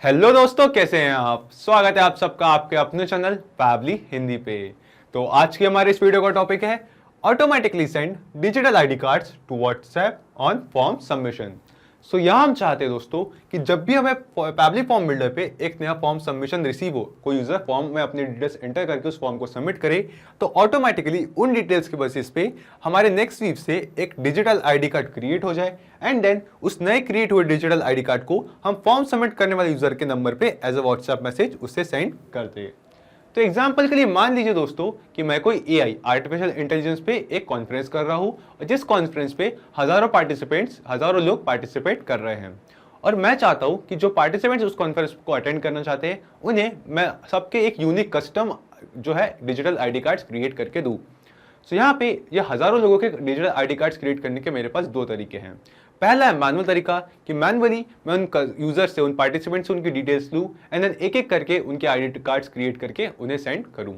Hello दोस्तों, कैसे हैं आप। स्वागत है आप सबका आपके अपने चैनल पैबली हिंदी पे। तो आज की हमारे इस वीडियो का टॉपिक है automatically send digital ID cards to WhatsApp on form submission. So यहाँ हम चाहते हैं दोस्तों कि जब भी हमें पैबली फॉर्म बिल्डर पे एक नया फॉर्म सबमिशन रिसीव हो, कोई यूजर फॉर्म में अपनी डिटेल्स एंटर करके उस फॉर्म को सबमिट करे, तो ऑटोमेटिकली उन डिटेल्स के बेसिस पे हमारे नेक्स्ट वीक से एक डिजिटल आईडी कार्ड क्रिएट हो जाए एंड देन उस नए क्रिएट हुए डिजिटल आईडी कार्ड को हम फॉर्म सबमिट करने वाले यूजर के नंबर पे एज अ व्हाट्सएप मैसेज उससे सेंड करते हैं। तो एग्जाम्पल के लिए मान लीजिए दोस्तों कि मैं कोई एआई आर्टिफिशियल इंटेलिजेंस पे एक कॉन्फ्रेंस कर रहा हूं और जिस कॉन्फ्रेंस पे हजारों लोग पार्टिसिपेट कर रहे हैं और मैं चाहता हूं कि जो पार्टिसिपेंट्स उस कॉन्फ्रेंस को अटेंड करना चाहते हैं उन्हें मैं सबके एक यूनिक कस्टम जो है डिजिटल आईडी कार्ड्स क्रिएट करके दूं। सो यहाँ पे ये हजारों लोगों के डिजिटल आईडी कार्ड्स क्रिएट करने के मेरे पास दो तरीके हैं। पहला है मैनुअल तरीका कि मैनुअली मैं उन यूजर से, उन पार्टिसिपेंट से उनकी डिटेल्स लूँ एंड देन एक एक करके उनके आईडी कार्ड्स क्रिएट करके उन्हें सेंड करूँ।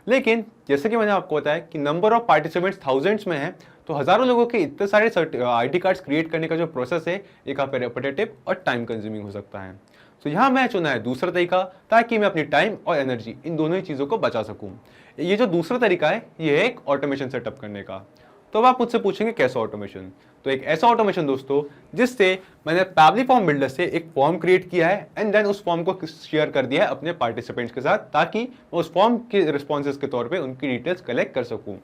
लेकिन जैसे कि मैंने आपको बताया कि नंबर ऑफ पार्टिसिपेंट्स थाउजेंड्स में है, तो हजारों लोगों के इतने सारे आईडी कार्ड्स क्रिएट करने का जो प्रोसेस है एक रिपीटेटिव और टाइम कंज्यूमिंग हो सकता है। तो यहाँ मैं चुना है दूसरा तरीका ताकि मैं अपनी टाइम और एनर्जी इन दोनों ही चीज़ों को बचा सकूँ। ये जो दूसरा तरीका है ये है एक ऑटोमेशन सेटअप करने का। तो अब आप मुझसे पूछेंगे कैसा ऑटोमेशन। तो एक ऐसा ऑटोमेशन दोस्तों जिससे मैंने पैबली फॉर्म बिल्डर से एक फॉर्म क्रिएट किया है एंड देन उस फॉर्म को शेयर कर दिया है अपने पार्टिसिपेंट्स के साथ ताकि मैं उस फॉर्म के रिस्पॉन्सेज के तौर पे उनकी डिटेल्स कलेक्ट कर सकूं।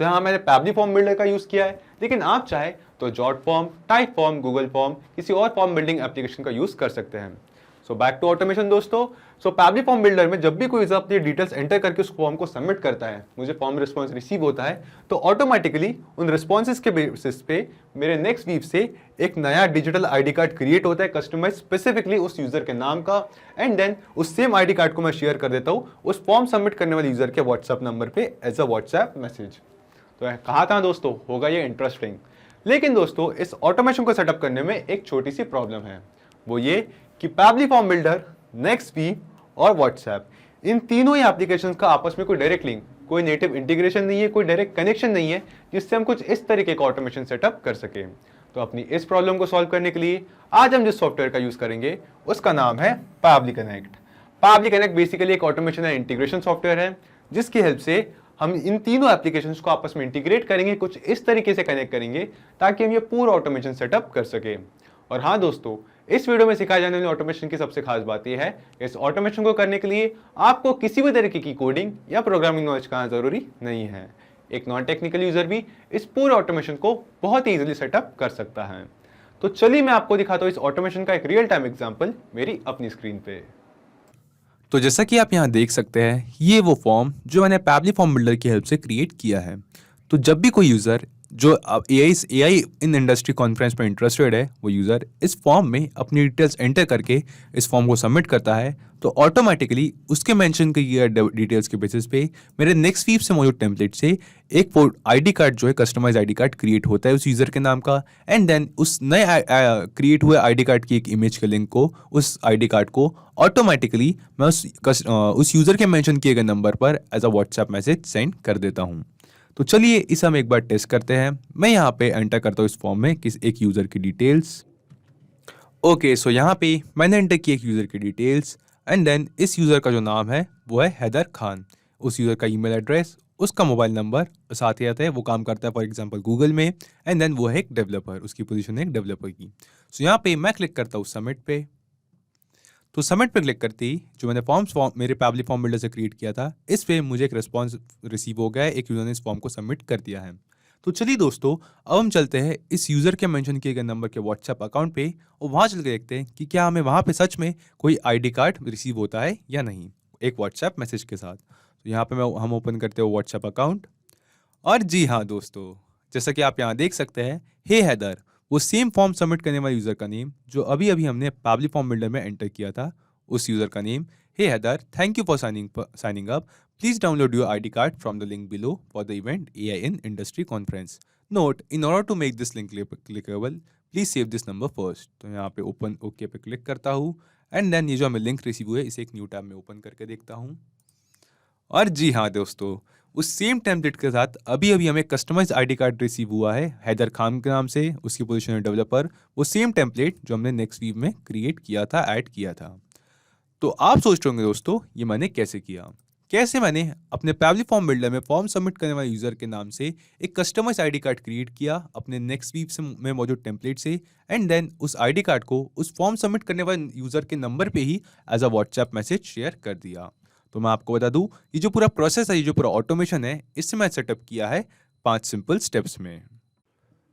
सो यहाँ मैंने पैबली फॉर्म बिल्डर का यूज़ किया है, लेकिन आप चाहे तो jot form, type form, Google form, किसी और फॉर्म बिल्डिंग एप्लीकेशन का यूज़ कर सकते हैं। सो बैक टू ऑटोमेशन दोस्तों। सो पैबली फॉर्म बिल्डर में जब भी कोई यूजर अपनी डिटेल्स एंटर करके उस फॉर्म को सबमिट करता है, मुझे फॉर्म रिस्पॉन्स रिसीव होता है, तो ऑटोमेटिकली उन रिस्पॉन्सेज के बेसिस पे मेरे नेक्स्ट वीक से एक नया डिजिटल आईडी कार्ड क्रिएट होता है कस्टमाइज स्पेसिफिकली उस यूजर के नाम का एंड देन उस सेम आईडी कार्ड को मैं शेयर कर देता हूँ उस फॉर्म सबमिट करने वाले यूजर के व्हाट्सएप नंबर पे एज अ व्हाट्सएप मैसेज। तो कहा था दोस्तों होगा ये इंटरेस्टिंग। लेकिन दोस्तों इस ऑटोमेशन को सेटअप करने में एक छोटी सी प्रॉब्लम है, वो ये कि पैबली फॉर्म बिल्डर, नेक्स्टवीव और व्हाट्सएप इन तीनों ही एप्लीकेशंस का आपस में कोई डायरेक्ट लिंक, कोई नेटिव इंटीग्रेशन नहीं है, कोई डायरेक्ट कनेक्शन नहीं है जिससे हम कुछ इस तरीके का ऑटोमेशन सेटअप कर सकें। तो अपनी इस प्रॉब्लम को सॉल्व करने के लिए आज हम जिस सॉफ्टवेयर का यूज करेंगे उसका नाम है Pabbly connect. Pabbly connect basically एक ऑटोमेशन एंड इंटीग्रेशन सॉफ्टवेयर है जिसकी हेल्प से हम इन तीनों एप्लीकेशंस को आपस में इंटीग्रेट करेंगे, कुछ इस तरीके से कनेक्ट करेंगे ताकि हम ये पूरा ऑटोमेशन सेटअप कर सकें। और हाँ दोस्तों, इस वीडियो में सिखाए जाने वाले ऑटोमेशन की सबसे खास बात यह है इस ऑटोमेशन को करने के लिए आपको किसी भी तरीके की कोडिंग या प्रोग्रामिंग नॉलेज का जरूरी नहीं है। एक नॉन टेक्निकल यूजर भी इस पूरे ऑटोमेशन को बहुत ही इजीली सेटअप कर सकता है। तो चलिए मैं आपको दिखाता हूँ इस ऑटोमेशन का एक रियल टाइम एग्जांपल मेरी अपनी स्क्रीन पे। तो जैसा कि आप यहाँ देख सकते हैं, ये वो फॉर्म जो मैंने पैबली फॉर्म बिल्डर की हेल्प से क्रिएट किया है। तो जब भी कोई यूज़र जो एआई इन इंडस्ट्री कॉन्फ्रेंस में इंटरेस्टेड है, वो यूज़र इस फॉर्म में अपनी डिटेल्स एंटर करके इस फॉर्म को सबमिट करता है, तो ऑटोमेटिकली उसके मेंशन किए गए डिटेल्स के बेसिस पे मेरे नेक्स्ट वीक से मौजूद टेम्पलेट से एक आईडी कार्ड जो है कस्टमाइज आईडी कार्ड क्रिएट होता है उस यूज़र के नाम का एंड देन उस नए क्रिएट हुए आईडी कार्ड की एक इमेज के लिंक को, उस आईडी कार्ड को ऑटोमेटिकली मैं उस यूज़र के मेंशन किए गए नंबर पर as a WhatsApp message send कर देता हूँ। तो चलिए इसे हम एक बार टेस्ट करते हैं। मैं यहाँ पे एंटर करता हूँ इस फॉर्म में एक यूज़र की डिटेल्स। ओके, सो यहाँ पे मैंने एंटर की एक यूज़र की डिटेल्स एंड देन इस यूज़र का जो नाम है वो है हैदर खान। उस यूज़र का ईमेल एड्रेस, उसका मोबाइल नंबर साथ ही आता है, वो काम करता है फॉर एग्जांपल गूगल में एंड देन वो है एक डेवलपर, उसकी पोजीशन है एक डेवलपर की। सो यहाँ पे मैं क्लिक करता हूँ सबमिट पे। तो सबमिट पे क्लिक करते ही जो मैंने फॉर्म मेरे पैबली फॉर्म बिल्डर से क्रिएट किया था, इस पे मुझे एक रिस्पॉन्स रिसीव हो गया है, एक यूज़र ने इस फॉर्म को सबमिट कर दिया है। तो चलिए दोस्तों, अब हम चलते हैं इस यूज़र के मेंशन किए गए नंबर के व्हाट्सएप अकाउंट पे और वहाँ चल के देखते हैं कि क्या हमें वहाँ पे सच में कोई आईडी कार्ड रिसीव होता है या नहीं, एक व्हाट्सएप मैसेज के साथ। तो यहाँ पे हम ओपन करते हैं व्हाट्सएप अकाउंट और जी हाँ दोस्तों, जैसा कि आप यहाँ देख सकते हैं, हे हैदर, वो सेम फॉर्म सबमिट करने वाले यूज़र का नेम जो अभी अभी हमने पैबली फॉर्म बिल्डर में एंटर किया था, उस यूज़र का name. Hey Haider, thank you for signing up. Please download your ID card from the link below for the event AI in industry conference. Note, in order to make this link clickable please save this number first. तो यहाँ पे open okay पे click करता हूँ and then ये जो हमें link receive हुए इसे एक न्यू टैब में ओपन करके देखता हूँ। और जी हाँ दोस्तों, उस सेम टेम्पलेट के साथ अभी अभी हमें कस्टमाइज आईडी कार्ड रिसीव हुआ है हैदर खान के नाम से, उसकी पोजीशन है डेवलपर, वो सेम टेम्पलेट जो हमने नेक्स्ट वीक में क्रिएट किया था, ऐड किया था। तो आप सोच रहे होंगे दोस्तों ये मैंने कैसे किया। कैसे मैंने अपने पैबली फॉर्म बिल्डर में फॉर्म सबमिट करने वाले यूजर के नाम से एक कस्टमाइज आईडी कार्ड क्रिएट किया अपने नेक्स्ट वीक से में मौजूद टेम्पलेट से, एंड देन उस आईडी कार्ड को उस फॉर्म सबमिट करने वाले यूजर के नंबर पे ही as a WhatsApp message share कर दिया। तो मैं आपको बता दूं ये जो पूरा प्रोसेस है, ये जो पूरा ऑटोमेशन है, इससे मैं सेटअप किया है 5 सिंपल स्टेप्स में,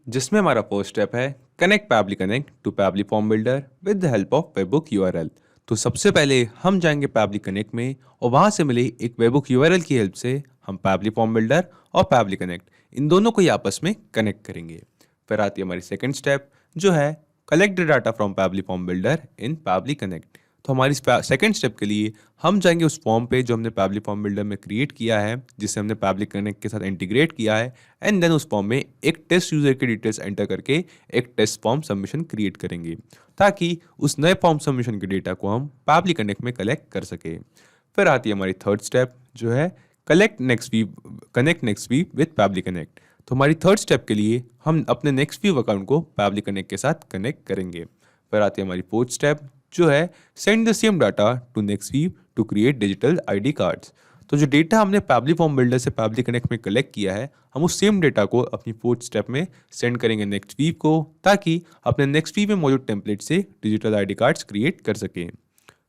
जिसमें हमारा फर्स्ट स्टेप है connect Pabbly connect to Pabbly form builder with the help of webhook URL. तो सबसे पहले हम जाएंगे पैबली कनेक्ट में और वहां से मिले एक वेबबुक यूआरएल की हेल्प से हम पैबली फॉर्म बिल्डर और पैबली कनेक्ट इन दोनों को ही आपस में कनेक्ट करेंगे। फिर आती है हमारी सेकंड स्टेप जो है collect the data from Pabbly form builder in Pabbly connect. तो हमारी सेकंड स्टेप के लिए हम जाएंगे उस फॉर्म पे जो हमने पैबली फॉर्म बिल्डर में क्रिएट किया है, जिसे हमने पैबली कनेक्ट के साथ इंटीग्रेट किया है, एंड देन उस फॉर्म में एक टेस्ट यूजर की डिटेल्स एंटर करके एक टेस्ट फॉर्म सबमिशन क्रिएट करेंगे ताकि उस नए फॉर्म सबमिशन के डेटा को हम पैबली कनेक्ट में कलेक्ट कर सके। फिर आती है हमारी थर्ड स्टेप जो है connect next week with Pabbly connect. तो हमारी थर्ड स्टेप के लिए हम अपने नेक्स्ट व्यू अकाउंट को पैबली कनेक्ट के साथ कनेक्ट करेंगे। फिर आती है हमारी फोर्थ स्टेप जो है send the same data to Nextweave to create digital ID cards. तो जो डेटा हमने पैबली फॉर्म बिल्डर से पैबली कनेक्ट में कलेक्ट किया है, हम उस सेम डेटा को अपनी फोर्थ स्टेप में सेंड करेंगे नेक्स्टवीव को ताकि अपने नेक्स्टवीव में मौजूद टेम्पलेट से डिजिटल आईडी कार्ड्स क्रिएट कर सकें।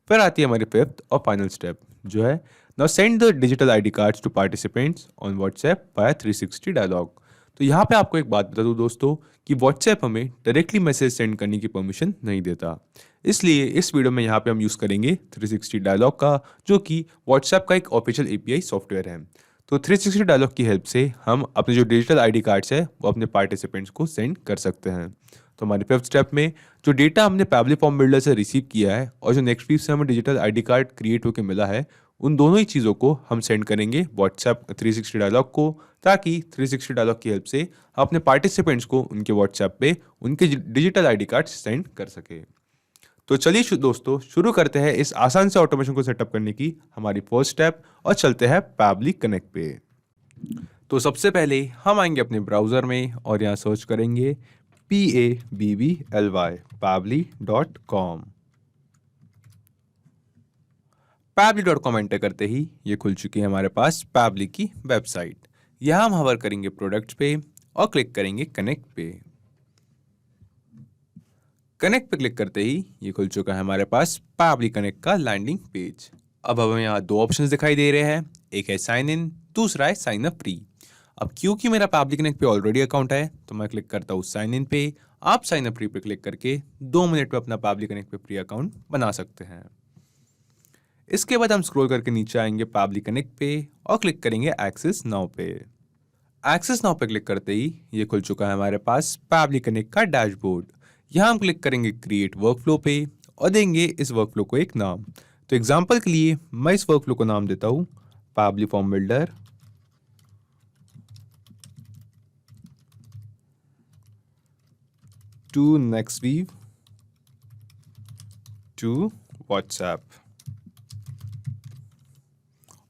फिर आती है हमारी फिफ्थ और फाइनल स्टेप जो है now send the digital ID cards to participants on WhatsApp by 360 dialog. तो यहाँ पे आपको एक बात बता दूँ दोस्तों कि व्हाट्सएप हमें डायरेक्टली मैसेज सेंड करने की परमिशन नहीं देता, इसलिए इस वीडियो में यहाँ पे हम यूज़ करेंगे 360 डायलॉग का, जो कि व्हाट्सएप का एक ऑफिशियल एपीआई सॉफ्टवेयर है। तो 360 डायलॉग की हेल्प से हम अपने जो डिजिटल आईडी कार्ड्स है वो अपने पार्टिसिपेंट्स को सेंड कर सकते हैं। तो हमारे फिफ्थ स्टेप में जो डेटा हमने पैबली फॉर्म बिल्डर से रिसीव किया है और जो नेक्स्ट वीक से हमें डिजिटल आईडी कार्ड क्रिएट होकर मिला है, उन दोनों ही चीज़ों को हम सेंड करेंगे व्हाट्सएप 360 डायलॉग को ताकि 360 डायलॉग की हेल्प से अपने पार्टिसिपेंट्स को उनके व्हाट्सएप पे उनके डिजिटल आईडी कार्ड सेंड कर सके। तो चलिए दोस्तों शुरू करते हैं इस आसान से ऑटोमेशन को सेटअप करने की हमारी फर्स्ट स्टेप और चलते हैं पैबली कनेक्ट पे। तो सबसे पहले हम आएंगे अपने ब्राउज़र में और यहाँ सर्च करेंगे PABBLY pably.com। pably.com एंटर करते ही ये खुल चुकी है हमारे पास पैबली की वेबसाइट। यहाँ हम हवर करेंगे प्रोडक्ट्स पे और क्लिक करेंगे कनेक्ट पे। कनेक्ट पे क्लिक करते ही ये खुल चुका है हमारे पास पैबली कनेक्ट का लैंडिंग पेज। अब हमें यहाँ दो ऑप्शंस दिखाई दे रहे हैं, एक है साइन इन, दूसरा है साइन अप फ्री। अब क्योंकि मेरा पैबली कनेक्ट पे ऑलरेडी अकाउंट है तो मैं क्लिक करता हूँ साइन इन पे। आप साइन अप फ्री पे क्लिक करके 2 मिनट में अपना पैबली कनेक्ट पे फ्री अकाउंट बना सकते हैं। इसके बाद हम स्क्रॉल करके नीचे आएंगे पैबली कनेक्ट पे और क्लिक करेंगे एक्सेस नाउ पे। एक्सेस नाउ पे क्लिक करते ही ये खुल चुका है हमारे पास पैबली कनेक्ट का डैशबोर्ड। यहाँ हम क्लिक करेंगे क्रिएट वर्कफ्लो पे और देंगे इस वर्कफ्लो को एक नाम। तो एग्जांपल के लिए मैं इस वर्कफ्लो को नाम देता हूँ Pabbly form builder to Nextweave to WhatsApp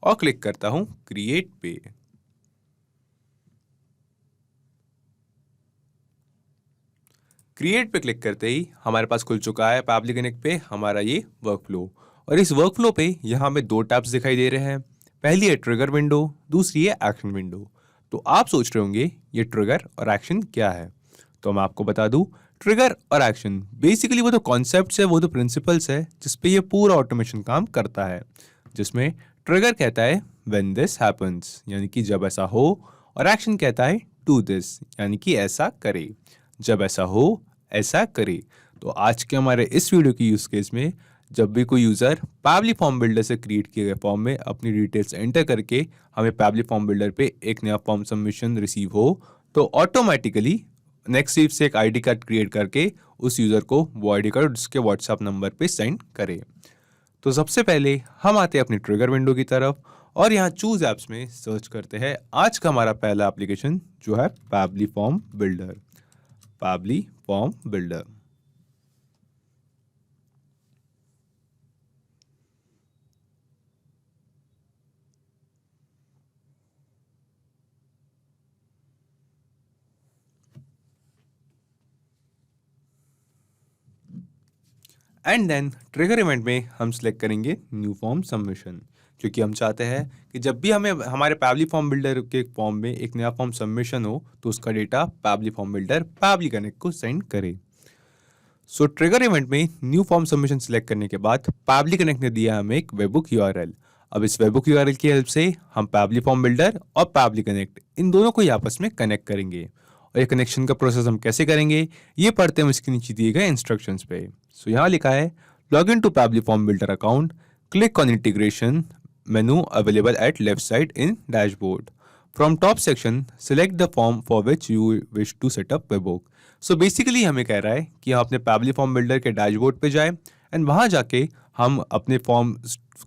और क्लिक करता हूं क्रिएट पे। क्रिएट पे क्लिक करते ही हमारे पास खुल चुका है पैबली कनेक्ट पे हमारा ये वर्कफ्लो। और इस वर्कफ्लो पे यहाँ हमें दो टैब्स दिखाई दे रहे हैं, पहली है ट्रिगर विंडो, दूसरी है एक्शन विंडो। तो आप सोच रहे होंगे ये ट्रिगर और एक्शन क्या है, तो मैं आपको बता दूं ट्रिगर और एक्शन बेसिकली वो तो कॉन्सेप्ट्स है, वो तो प्रिंसिपल्स है जिसपे ये पूरा ऑटोमेशन काम करता है। जिसमें ट्रिगर कहता है व्हेन दिस हैपेंस यानी कि जब ऐसा हो, और एक्शन कहता है डू दिस यानी कि ऐसा करे, जब ऐसा हो ऐसा करे। तो आज के हमारे इस वीडियो की यूज केस में जब भी कोई यूजर पैबली फॉर्म बिल्डर से क्रिएट किए गए फॉर्म में अपनी डिटेल्स एंटर करके हमें पैबली फॉर्म बिल्डर पे एक नया फॉर्म सबमिशन रिसीव हो तो ऑटोमेटिकली नेक्स्ट स्टेप से एक आईडी कार्ड क्रिएट करके उस यूजर को वो आईडी कार्ड उसके व्हाट्सएप नंबर पे सेंड करे। तो सबसे पहले हम आते हैं अपनी ट्रिगर विंडो की तरफ और यहाँ चूज एप्स में सर्च करते हैं आज का हमारा पहला एप्लीकेशन जो है Pabbly form builder. Pabbly form builder and then trigger event में हम सिलेक्ट करेंगे न्यू फॉर्म सबमिशन, क्योंकि हम चाहते हैं कि जब भी हमें हमारे पैबली फॉर्म बिल्डर के फॉर्म में एक नया फॉर्म सबमिशन हो तो उसका data Pabbly form builder Pabbly connect को सेंड करे। सो ट्रिगर इवेंट में न्यू फॉर्म सबमिशन सिलेक्ट करने के बाद पैबली कनेक्ट ने दिया हमें एक वेबबुक यूआरएल। अब इस वेबबुक यूआरएल की हेल्प से हम पैबली फॉर्म बिल्डर और पैबली कनेक्ट इन दोनों को ही आपस में कनेक्ट करेंगे। और ये कनेक्शन का प्रोसेस हम कैसे करेंगे ये पढ़ते हैं इसके नीचे दिए गए इंस्ट्रक्शंस पे। सो यहाँ लिखा है log in to Pabbly form builder account, click on integration menu available at left side in dashboard. From top section, select the form for which you wish to set up webhook. So basically हमें कह रहा है कि हम अपने Pabbly form builder के dashboard पे जाएं एंड वहाँ जाके हम अपने फॉर्म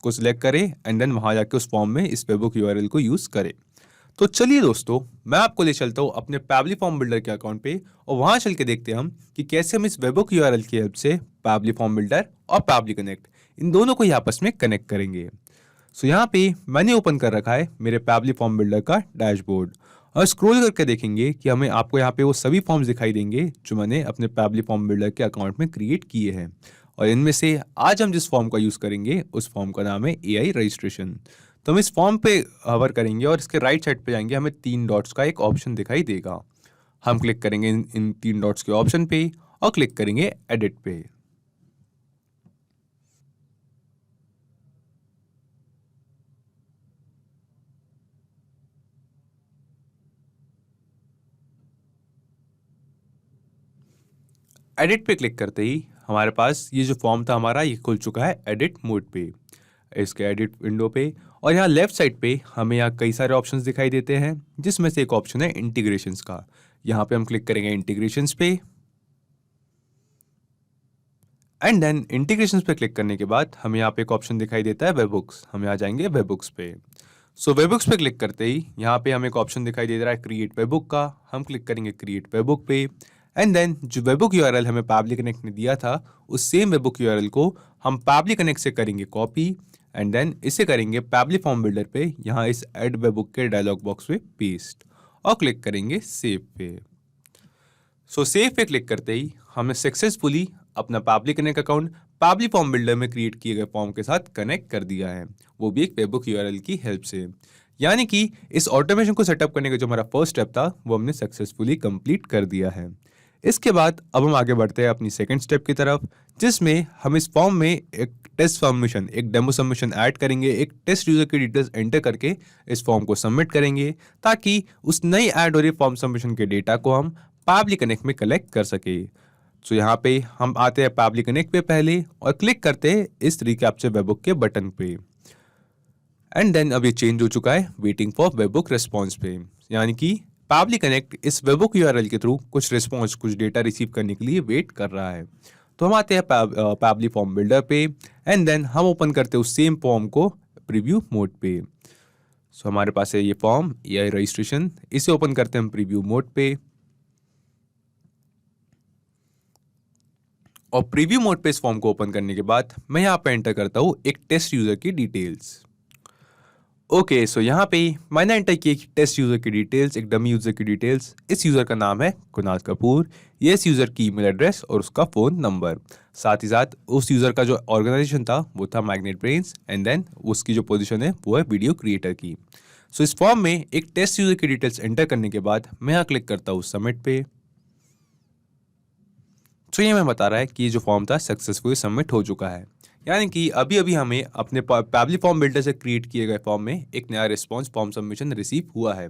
को सिलेक्ट करें एंड देन वहाँ जाके उस फॉर्म में इस वेबबुक यूआरएल को यूज़ करें। तो चलिए दोस्तों, मैं आपको ले चलता हूँ अपने पैबली फॉर्म बिल्डर के अकाउंट पे और वहाँ चल के देखते हैं हम कि कैसे हम इस वेबबुक यूआरएल की हेल्प से पैबली फॉर्म बिल्डर और पैबली कनेक्ट इन दोनों को ही आपस में कनेक्ट करेंगे। सो यहाँ पे मैंने ओपन कर रखा है मेरे पैबली फॉर्म बिल्डर का डैशबोर्ड और स्क्रॉल करके देखेंगे कि हमें आपको यहाँ पे वो सभी फॉर्म्स दिखाई देंगे जो मैंने अपने पैबली फॉर्म बिल्डर के अकाउंट में क्रिएट किए हैं। और इनमें से आज हम जिस फॉर्म का यूज़ करेंगे उस फॉर्म का नाम है एआई रजिस्ट्रेशन। तो हम इस फॉर्म पे हवर करेंगे और इसके राइट साइड पे जाएंगे, हमें 3 डॉट्स का एक ऑप्शन दिखाई देगा। हम क्लिक करेंगे इन 3 डॉट्स के ऑप्शन पे और क्लिक करेंगे एडिट पे। एडिट पे क्लिक करते ही हमारे पास ये जो फॉर्म था हमारा ये खुल चुका है एडिट मोड पे, इसके एडिट विंडो पे। और यहाँ लेफ्ट साइड पे हमें यहाँ कई सारे ऑप्शंस दिखाई देते हैं जिसमें से एक ऑप्शन है इंटीग्रेशंस का। यहाँ पे हम क्लिक करेंगे इंटीग्रेशंस पे एंड देन इंटीग्रेशंस पे क्लिक करने के बाद हमें यहाँ पे एक ऑप्शन दिखाई देता है वेबबुक्स। हम यहाँ जाएंगे वेबबुक्स पे। सो वेबबुक्स पे क्लिक करते ही यहाँ पे हमें एक ऑप्शन दिखाई दे रहा है क्रिएट वेबबुक का। हम क्लिक करेंगे क्रिएट वेबबुक पे एंड देन जो वेबबुक यूआरएल हमें पैबली कनेक्ट ने दिया था उस सेम वेबबुक यूआरएल को हम पैबली कनेक्ट से करेंगे कॉपी एंड देन इसे करेंगे पैबली फॉर्म बिल्डर पे, यहाँ इस ऐड वेबबुक के डायलॉग बॉक्स पे पेस्ट और क्लिक करेंगे सेव पे। सो सेव पे क्लिक करते ही हमने सक्सेसफुली अपना Pabbly connect account Pabbly form builder में क्रिएट किए गए फॉर्म के साथ कनेक्ट कर दिया है, वो भी एक वेबबुक यूआरएल की हेल्प से। यानी कि इस ऑटोमेशन को सेटअप करने का जो हमारा फर्स्ट स्टेप था वो हमने सक्सेसफुली कंप्लीट कर दिया है। इसके बाद अब हम आगे बढ़ते हैं अपनी सेकंड स्टेप की तरफ, जिसमें हम इस फॉर्म में एक टेस्ट सबमिशन, एक डेमो सबमिशन ऐड करेंगे। एक टेस्ट यूजर की डिटेल्स एंटर करके इस फॉर्म को सबमिट करेंगे ताकि उस नई ऐड हो रही फॉर्म सबमिशन के डेटा को हम पैबली कनेक्ट में कलेक्ट कर सके। सो यहाँ पे हम आते हैं पैबली कनेक्ट पे पहले और क्लिक करते हैं इस रिकैप्चर वेबबुक के बटन पे एंड देन अब ये चेंज हो चुका है वेटिंग फॉर वेबबुक रिस्पॉन्स पे, यानी कि पैबली कनेक्ट इस वेबबुक यूआरएल के थ्रू कुछ रिस्पॉन्स, कुछ डेटा रिसीव करने के लिए वेट कर रहा है। तो हम आते हैं पैबली फॉर्म बिल्डर पे एंड देन हम ओपन करते हैं उस सेम फॉर्म को प्रीव्यू मोड पे। सो हमारे पास है ये फॉर्म एआई रजिस्ट्रेशन, इसे ओपन करते हैं हम प्रीव्यू मोड पे और प्रीव्यू मोड पे इस फॉर्म को ओपन करने के बाद मैं यहाँ पे एंटर करता हूँ एक टेस्ट यूजर की डिटेल्स। ओके, सो यहाँ पे मैंने एंटर की एक टेस्ट यूजर की डिटेल्स, एक डमी यूजर की डिटेल्स। इस यूजर का नाम है कुणाल कपूर, ये इस यूजर की ईमेल एड्रेस और उसका फ़ोन नंबर। साथ ही साथ उस यूजर का जो ऑर्गेनाइजेशन था वो था मैग्नेट ब्रेन्स एंड देन उसकी जो पोजीशन है वो है वीडियो क्रिएटर की। सो इस फॉर्म में एक टेस्ट यूजर की डिटेल्स एंटर करने के बाद मैं यहाँ क्लिक करता हूँ सबमिट पे। तो ये मैं बता रहा है कि ये जो फॉर्म था सक्सेसफुली सबमिट हो चुका है, यानी कि अभी अभी हमें अपने पैबली फॉर्म बिल्डर से क्रिएट किए गए फॉर्म में एक नया रिस्पॉन्स फॉर्म सबमिशन रिसीव हुआ है।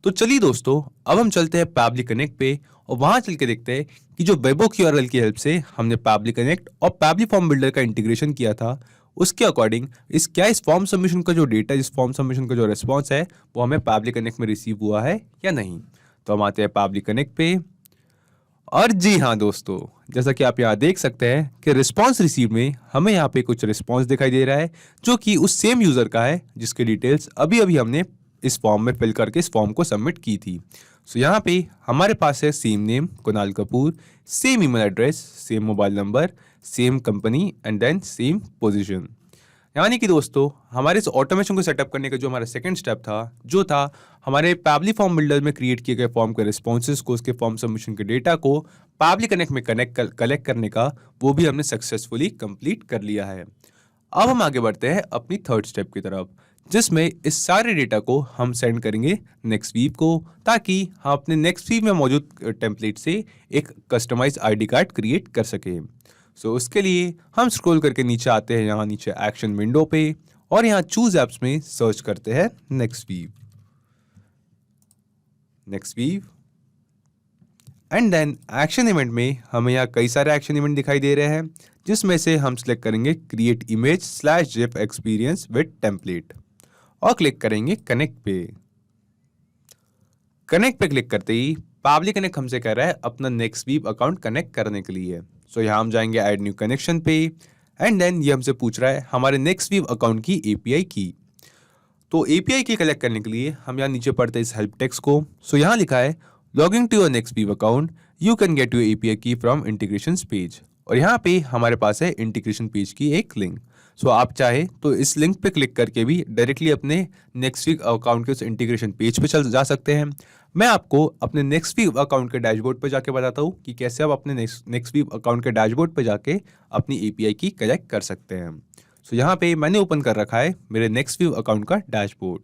तो चलिए दोस्तों, अब हम चलते हैं पैबली कनेक्ट पे और वहां चल के देखते हैं कि जो वेबबुक यूआरएल की हेल्प से हमने पैबली कनेक्ट और पैबली फॉर्म बिल्डर का इंटीग्रेशन किया था उसके अकॉर्डिंग इस फॉर्म सबमिशन का जो डेटा, इस फॉर्म सबमिशन का जो रिस्पॉन्स है वो हमें पैबली कनेक्ट में रिसीव हुआ है या नहीं। तो हम आते हैं पैबली कनेक्ट पे और जी हाँ दोस्तों, जैसा कि आप यहाँ देख सकते हैं कि रिस्पॉन्स रिसीव में हमें यहाँ पे कुछ रिस्पॉन्स दिखाई दे रहा है जो कि उस सेम यूज़र का है जिसके डिटेल्स अभी अभी हमने इस फॉर्म में फिल करके इस फॉर्म को सबमिट की थी। सो यहाँ पे हमारे पास है same name Kunal Kapoor, same email address, same mobile number, same company and then same position. यानी कि दोस्तों हमारे इस ऑटोमेशन को सेटअप करने का जो हमारा सेकंड स्टेप था, जो था हमारे पैबली फॉर्म बिल्डर में क्रिएट किए गए फॉर्म के रिस्पॉन्सेज को, उसके फॉर्म सबमिशन के डेटा को पैबली कनेक्ट में कलेक्ट करने का, वो भी हमने सक्सेसफुली कंप्लीट कर लिया है। अब हम आगे बढ़ते हैं अपनी थर्ड स्टेप की तरफ, जिसमें इस सारे डेटा को हम सेंड करेंगे नेक्स्टवीव को, ताकि हम अपने नेक्स्टवीव में मौजूद टेम्पलेट से एक कस्टमाइज आईडी कार्ड क्रिएट कर सकें। सो उसके लिए हम स्क्रॉल करके नीचे आते हैं, यहाँ नीचे एक्शन विंडो पे, और यहाँ चूज एप्स में सर्च करते हैं नेक्स्टवीव एंड देन एक्शन इवेंट में हमें यहाँ कई सारे एक्शन इवेंट दिखाई दे रहे हैं, जिसमें से हम सिलेक्ट करेंगे create image slash zip experience with template और क्लिक करेंगे कनेक्ट पे। कनेक्ट पे क्लिक करते ही पैबली कनेक्ट हमसे कह रहा है अपना नेक्स्टवीव अकाउंट कनेक्ट करने के लिए। सो यहाँ हम जाएंगे ऐड न्यू कनेक्शन पे एंड देन ये हमसे पूछ रहा है हमारे नेक्स्टवीव अकाउंट की एपीआई की। तो एपीआई की कलेक्ट करने के लिए हम यहाँ नीचे पढ़ते हैं इस हेल्प टेक्स्ट को। सो यहाँ लिखा है logging to your Nextweave account you can get your API key from integration page, और यहाँ पे हमारे पास है इंटीग्रेशन पेज की एक लिंक। सो आप चाहे तो इस लिंक पे क्लिक करके भी डायरेक्टली अपने नेक्स्टवीव अकाउंट के उस इंटीग्रेशन पेज पे चल जा सकते हैं। मैं आपको अपने नेक्स्टवीव अकाउंट के डैशबोर्ड पे जाके बताता हूँ कि कैसे आप अपने नेक्स्टवीव अकाउंट के डैशबोर्ड पे जाके अपनी एपीआई की कलेक्ट कर सकते हैं। सो यहाँ पे मैंने ओपन कर रखा है मेरे नेक्स्टवीव अकाउंट का डैशबोर्ड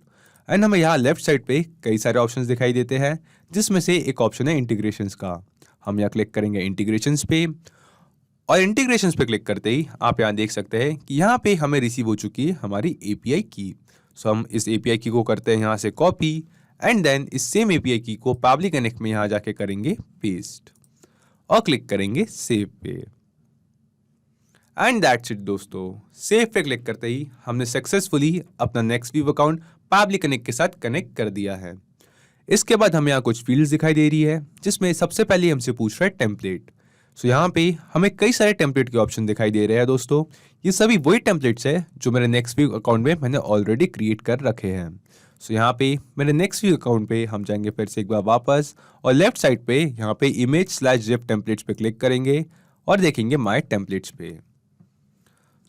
एंड हमें यहाँ लेफ्ट साइड पे कई सारे ऑप्शंस दिखाई देते हैं, जिसमें से एक ऑप्शन है इंटीग्रेशंस का। हम यहाँ क्लिक करेंगे इंटीग्रेशंस पे, और इंटीग्रेशंस पे क्लिक करते ही आप यहाँ देख सकते हैं कि यहाँ पे हमें रिसीव हो चुकी है हमारी एपीआई की। सो हम इस एपीआई की को करते हैं यहाँ से कॉपी एंड देन इस सेम एपीआई की को पैबली कनेक्ट में यहाँ जाके करेंगे पेस्ट और क्लिक करेंगे सेव पे। एंड दैट्स इट दोस्तों, सेव पे क्लिक करते ही हमने सक्सेसफुली अपना नेक्स्टवीव अकाउंट पैबली कनेक्ट के साथ कनेक्ट कर दिया है। इसके बाद हमें यहाँ कुछ फील्ड्स दिखाई दे रही है, जिसमें सबसे पहले हमसे पूछ रहा है टेम्पलेट। सो यहाँ पे हमें कई सारे टेम्पलेट के ऑप्शन दिखाई दे रहे हैं दोस्तों। ये सभी वही टेम्पलेट्स है जो मेरे नेक्स्टवीव अकाउंट में मैंने ऑलरेडी क्रिएट कर रखे हैं। सो यहाँ पे मेरे नेक्स्टवीव अकाउंट पे हम जाएंगे फिर से एक बार वापस, और लेफ्ट साइड पे यहाँ पे इमेज स्लैश जिप टेम्पलेट्स पे क्लिक करेंगे और देखेंगे माय टेम्पलेट्स पे।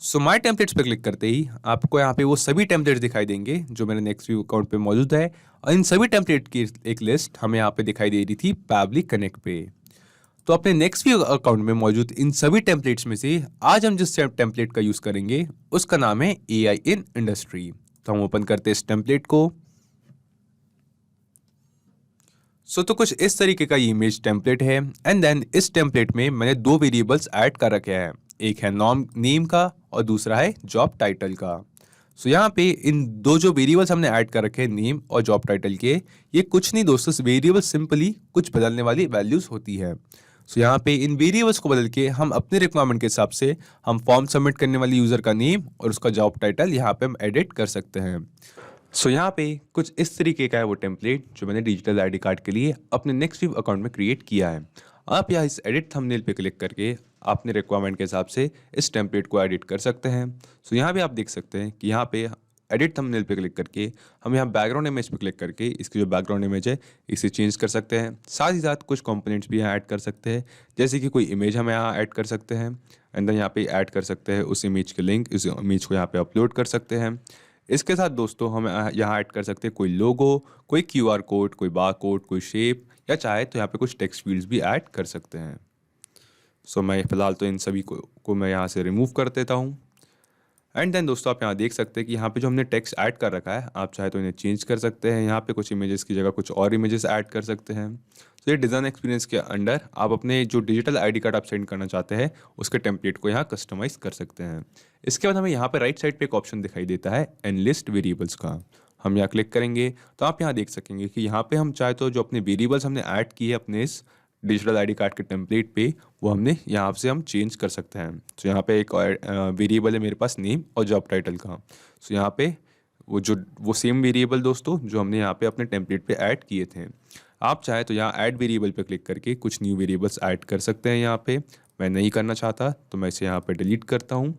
सो माय टेम्पलेट्स पे क्लिक करते ही आपको यहाँ पे वो सभी टेम्पलेट्स दिखाई देंगे जो मेरे नेक्स्टवीव अकाउंट पे मौजूद है, और इन सभी टेम्पलेट की एक लिस्ट हमें यहाँ पे दिखाई दे रही थी पैबली कनेक्ट पे। तो अपने नेक्स्टवीव अकाउंट में मौजूद इन सभी टेम्पलेट्स में से आज हम जिस टेम्पलेट का यूज करेंगे उसका नाम है एआई इन इंडस्ट्री। तो हम ओपन करते हैं इस टेम्पलेट को। सो तो कुछ इस तरीके का इमेज टेम्पलेट है एंड देन इस टेम्पलेट में मैंने दो वेरिएबल्स ऐड कर रखे हैं, एक है नेम का और दूसरा है जॉब टाइटल का। सो यहाँ पे इन दो जो वेरिएबल्स हमने ऐड कर रखे हैं नेम और जॉब टाइटल के, ये कुछ नहीं दोस्तों, वेरिएबल सिंपली कुछ बदलने वाली वैल्यूज होती है। सो यहाँ पे इन वेरिएबल्स को बदल के हम अपने रिक्वायरमेंट के हिसाब से हम फॉर्म सबमिट करने वाले यूजर का नेम और उसका जॉब टाइटल यहाँ पे हम एडिट कर सकते हैं। सो यहाँ पे कुछ इस तरीके का है वो टेम्पलेट जो मैंने डिजिटल आईडी कार्ड के लिए अपने नेक्स्टवीव अकाउंट में क्रिएट किया है। आप यहाँ इस एडिट थंबनेल पे क्लिक करके अपने रिक्वायरमेंट के हिसाब से इस टेम्पलेट को एडिट कर सकते हैं। सो यहाँ पे आप देख सकते हैं कि यहाँ पे एडिट थंबनेल पे क्लिक करके हम यहाँ बैकग्राउंड इमेज पे क्लिक करके इसकी जो बैकग्राउंड इमेज है इसे चेंज कर सकते हैं। साथ ही साथ कुछ कंपोनेंट्स भी यहाँ ऐड कर सकते हैं, जैसे कि कोई इमेज हम यहाँ ऐड कर सकते हैं एंड देन यहाँ पे ऐड कर सकते हैं उस इमेज के लिंक, उस इमेज को यहाँ पे अपलोड कर सकते हैं। इसके साथ दोस्तों हम यहाँ ऐड कर सकते हैं कोई लोगो, कोई क्यूआर कोड, कोई बार कोड, कोई शेप, या चाहे तो यहाँ पे कुछ टेक्स्ट फील्ड्स भी ऐड कर सकते हैं। सो मैं फिलहाल तो इन सभी को मैं यहाँ से रिमूव कर देता हूँ। एंड देन दोस्तों आप यहाँ देख सकते हैं कि यहाँ पे जो हमने टेक्स्ट ऐड कर रखा है, आप चाहे तो इन्हें चेंज कर सकते हैं। यहाँ पे कुछ इमेजेस की जगह कुछ और इमेजेस ऐड कर सकते हैं। तो ये डिज़ाइन एक्सपीरियंस के अंडर आप अपने जो डिजिटल आईडी कार्ड आप सेंड करना चाहते हैं उसके टेम्पलेट को यहाँ कस्टमाइज़ कर सकते हैं। इसके बाद हमें यहाँ पे राइट साइड पे एक ऑप्शन दिखाई देता है एनलिस्ट वेरिएबल्स का। हम यहाँ क्लिक करेंगे तो आप यहाँ देख सकेंगे कि यहाँ पे हम चाहे तो जो अपने वेरिएबल्स हमने ऐड किए अपने इस डिजिटल आईडी कार्ड के टेम्पलेट पे, वो हमने यहाँ से हम चेंज कर सकते हैं। तो यहाँ पे एक वेरिएबल है मेरे पास नेम और जॉब टाइटल का। सो यहाँ पे वो सेम वेरिएबल दोस्तों जो हमने यहाँ पे अपने टेम्पलेट पे ऐड किए थे, आप चाहे तो यहाँ ऐड वेरिएबल पे क्लिक करके कुछ न्यू वेरिएबल्स ऐड कर सकते हैं। यहाँ पे मैं नहीं करना चाहता तो मैं इसे यहाँ पे डिलीट करता हूँ।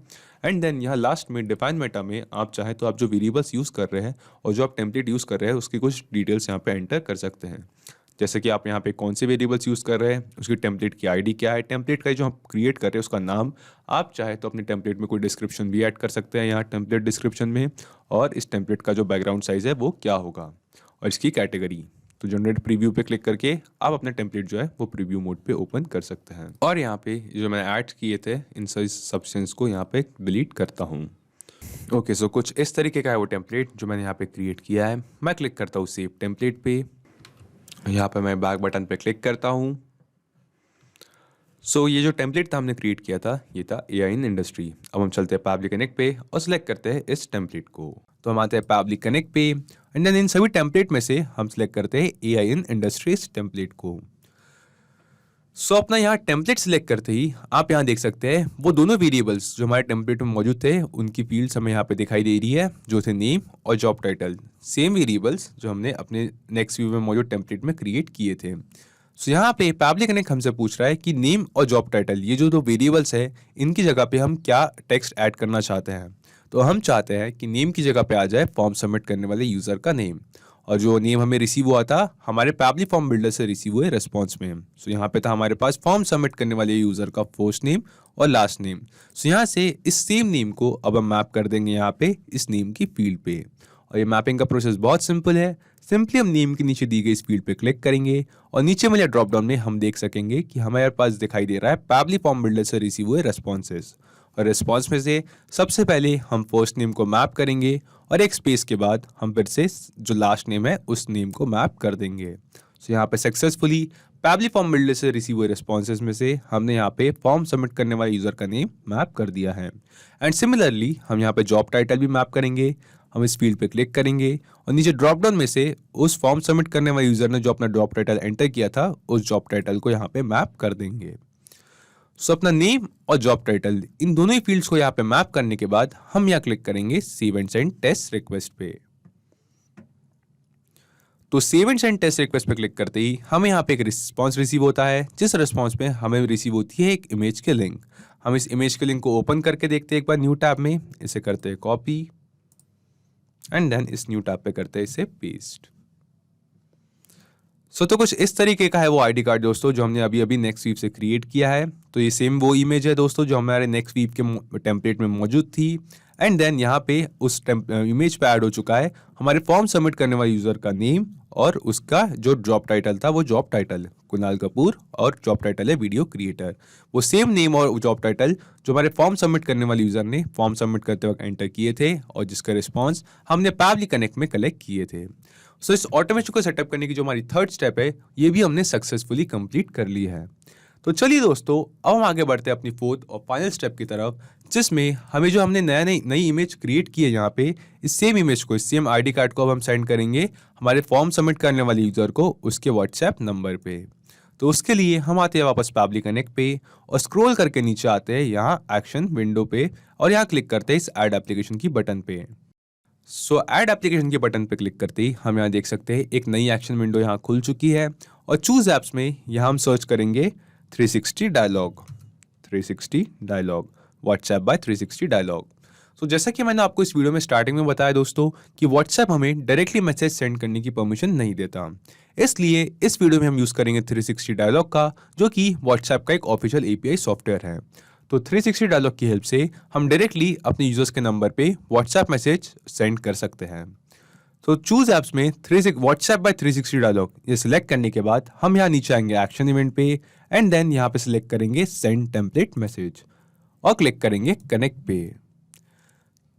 एंड देन यहाँ लास्ट में डिफाइन मेटा में आप चाहे तो आप जो वेरिएबल्स यूज़ कर रहे हैं और जो आप टेम्पलेट यूज़ कर रहे हैं उसकी कुछ डिटेल्स यहाँ पे एंटर कर सकते हैं। जैसे कि आप यहाँ पे कौन से वेरिएबल्स यूज़ कर रहे हैं, उसकी टेम्पलेट की आईडी क्या है, टेम्पलेट का जो हम क्रिएट कर रहे हैं उसका नाम। आप चाहे तो अपने टेम्पलेट में कोई डिस्क्रिप्शन भी ऐड कर सकते हैं यहाँ टेम्पलेट डिस्क्रिप्शन में, और इस टेम्पलेट का जो बैकग्राउंड साइज़ है वो क्या होगा, और इसकी कैटेगरी। तो जनरेट प्रीव्यू पे क्लिक करके आप अपना टेम्पलेट जो है वो प्रीव्यू मोड पे ओपन कर सकते हैं। और यहाँ पे जो मैंने ऐड किए थे इन सभी सब्सटेंस को यहाँ पे डिलीट करता हूँ। ओके, सो कुछ इस तरीके का है वो टेम्पलेट जो मैंने यहाँ पे क्रिएट किया है। मैं क्लिक करता हूँ सेव टेम्पलेट पे, यहाँ पे मैं बैक बटन पे क्लिक करता हूँ। सो ये जो टेम्पलेट था हमने क्रिएट किया था, ये था AI इन इंडस्ट्री। अब हम चलते हैं पैबली कनेक्ट पे और सिलेक्ट करते हैं इस टेम्पलेट को। तो हम आते हैं पैबली कनेक्ट पे एंड देन इन सभी टेम्पलेट में से हम सिलेक्ट करते हैं AI इन इंडस्ट्री इस टेम्पलेट को। सो अपना यहाँ टेम्पलेट सिलेक्ट करते ही आप यहाँ देख सकते हैं वो दोनों वेरिएबल्स जो हमारे टेम्पलेट में मौजूद थे उनकी फील्ड्स हमें यहाँ पे दिखाई दे रही है, जो थे नेम और जॉब टाइटल, सेम वेरिएबल्स जो हमने अपने नेक्स्ट व्यू में मौजूद टेम्पलेट में क्रिएट किए थे। सो यहाँ पे पैबली कनेक्ट हमसे पूछ रहा है कि नेम और जॉब टाइटल ये जो दो वेरिएबल्स है इनकी जगह पे हम क्या टेक्स्ट ऐड करना चाहते हैं। तो हम चाहते हैं कि नेम की जगह पे आ जाए फॉर्म सबमिट करने वाले यूज़र का नेम, और जो नेम हमें रिसीव हुआ था हमारे पैबली फॉर्म बिल्डर से रिसीव हुए रिस्पॉन्स में। सो यहाँ पे था हमारे पास फॉर्म सबमिट करने वाले यूज़र का फर्स्ट नेम और लास्ट नेम। सो यहाँ से इस सेम नेम को अब हम मैप कर देंगे यहाँ पे इस नेम की फील्ड पे, और ये मैपिंग का प्रोसेस बहुत सिंपल है। सिंपली हम नेम के नीचे दी गई इस फील्ड पे क्लिक करेंगे और नीचे वाले ड्रॉप डाउन में हम देख सकेंगे कि हमारे पास दिखाई दे रहा है पैबली फॉर्म बिल्डर से रिसीव हुए रेस्पॉन्सेज, और रिस्पॉन्स में से सबसे पहले हम फर्स्ट नेम को मैप करेंगे और एक स्पेस के बाद हम फिर से जो लास्ट नेम है उस नेम को मैप कर देंगे। सो यहाँ पे सक्सेसफुली पैबली फॉर्म बिल्डर से रिसीव हुए रिस्पॉन्सेज में से हमने यहाँ पे फॉर्म सबमिट करने वाले यूज़र का नेम मैप कर दिया है। एंड सिमिलरली हम यहाँ पे जॉब टाइटल भी मैप करेंगे। हम इस फील्ड पे क्लिक करेंगे और नीचे ड्रॉप डाउन में से उस फॉर्म सबमिट करने वाले यूज़र ने जो अपना जॉब टाइटल एंटर किया था उस जॉब टाइटल को यहाँ पे मैप कर देंगे। सो अपना नेम और जॉब टाइटल इन दोनों ही फील्ड्स को यहाँ पे मैप करने के बाद हम यहाँ क्लिक करेंगे save and send test request पे। तो save and send test request पे क्लिक करते ही हमें यहाँ पे एक रिस्पॉन्स रिसीव होता है, जिस रिस्पॉन्स पे हमें रिसीव होती है एक इमेज के लिंक। हम इस इमेज के लिंक को ओपन करके देखते हैं एक बार न्यू टैब में, इसे करते हैं कॉपी एंड देन इस न्यू टैब पे करते हैं इसे पेस्ट। सो तो कुछ इस तरीके का है वो आईडी कार्ड दोस्तों जो हमने अभी अभी नेक्स्ट वीव से क्रिएट किया है। तो ये सेम वो इमेज है दोस्तों जो हमारे नेक्स्ट वीव के टेम्पलेट में मौजूद थी। एंड देन यहाँ पे उस इमेज पे ऐड हो चुका है हमारे फॉर्म सबमिट करने वाले यूज़र का नेम और उसका जो जॉब टाइटल था वो जॉब टाइटल कुणाल कपूर, और जॉब टाइटल है वीडियो क्रिएटर। वो सेम नेम और जॉब टाइटल जो हमारे फॉर्म सबमिट करने वाले यूज़र ने फॉर्म सबमिट करते वक्त एंटर किए थे और जिसका रिस्पॉन्स हमने पैबली कनेक्ट में कलेक्ट किए थे। सो इस ऑटोमेशन को सेटअप करने की जो हमारी थर्ड स्टेप है ये भी हमने सक्सेसफुली कंप्लीट कर ली है। तो चलिए दोस्तों अब हम आगे बढ़ते हैं अपनी फोर्थ और फाइनल स्टेप की तरफ, जिसमें हमें जो हमने नई इमेज क्रिएट की है यहाँ पे इस सेम इमेज को, इस सेम आईडी कार्ड को अब हम सेंड करेंगे हमारे फॉर्म सबमिट करने वाले यूज़र को उसके व्हाट्सएप नंबर पे। तो उसके लिए हम आते हैं वापस पैबली कनेक्ट पे और स्क्रॉल करके नीचे आते हैं यहाँ एक्शन विंडो पे और यहाँ क्लिक करते हैं इस ऐड एप्लीकेशन की बटन पे। सो ऐड एप्लीकेशन के बटन पे क्लिक करते ही हम यहाँ देख सकते हैं एक नई एक्शन विंडो यहाँ खुल चुकी है और चूज ऐप्स में यहाँ हम सर्च करेंगे 360 dialog, 360 dialog, WhatsApp by 360 dialog. So जैसा कि मैंने आपको इस वीडियो में स्टार्टिंग में बताया दोस्तों कि व्हाट्सएप हमें डायरेक्टली मैसेज सेंड करने की परमिशन नहीं देता, इसलिए इस वीडियो में हम यूज़ करेंगे 360 डायलॉग का, जो कि व्हाट्सएप का एक ऑफिशियल API सॉफ्टवेयर है। तो 360 डायलॉग की हेल्प से हम डायरेक्टली अपने यूजर्स के नंबर पे व्हाट्सएप मैसेज सेंड कर सकते हैं। तो चूज ऐप्स में व्हाट्सएप बाय 360 डायलॉग ये सिलेक्ट करने के बाद हम यहाँ नीचे आएंगे एक्शन इवेंट पे एंड देन यहाँ पे सिलेक्ट करेंगे सेंड टेम्पलेट मैसेज और क्लिक करेंगे कनेक्ट पे।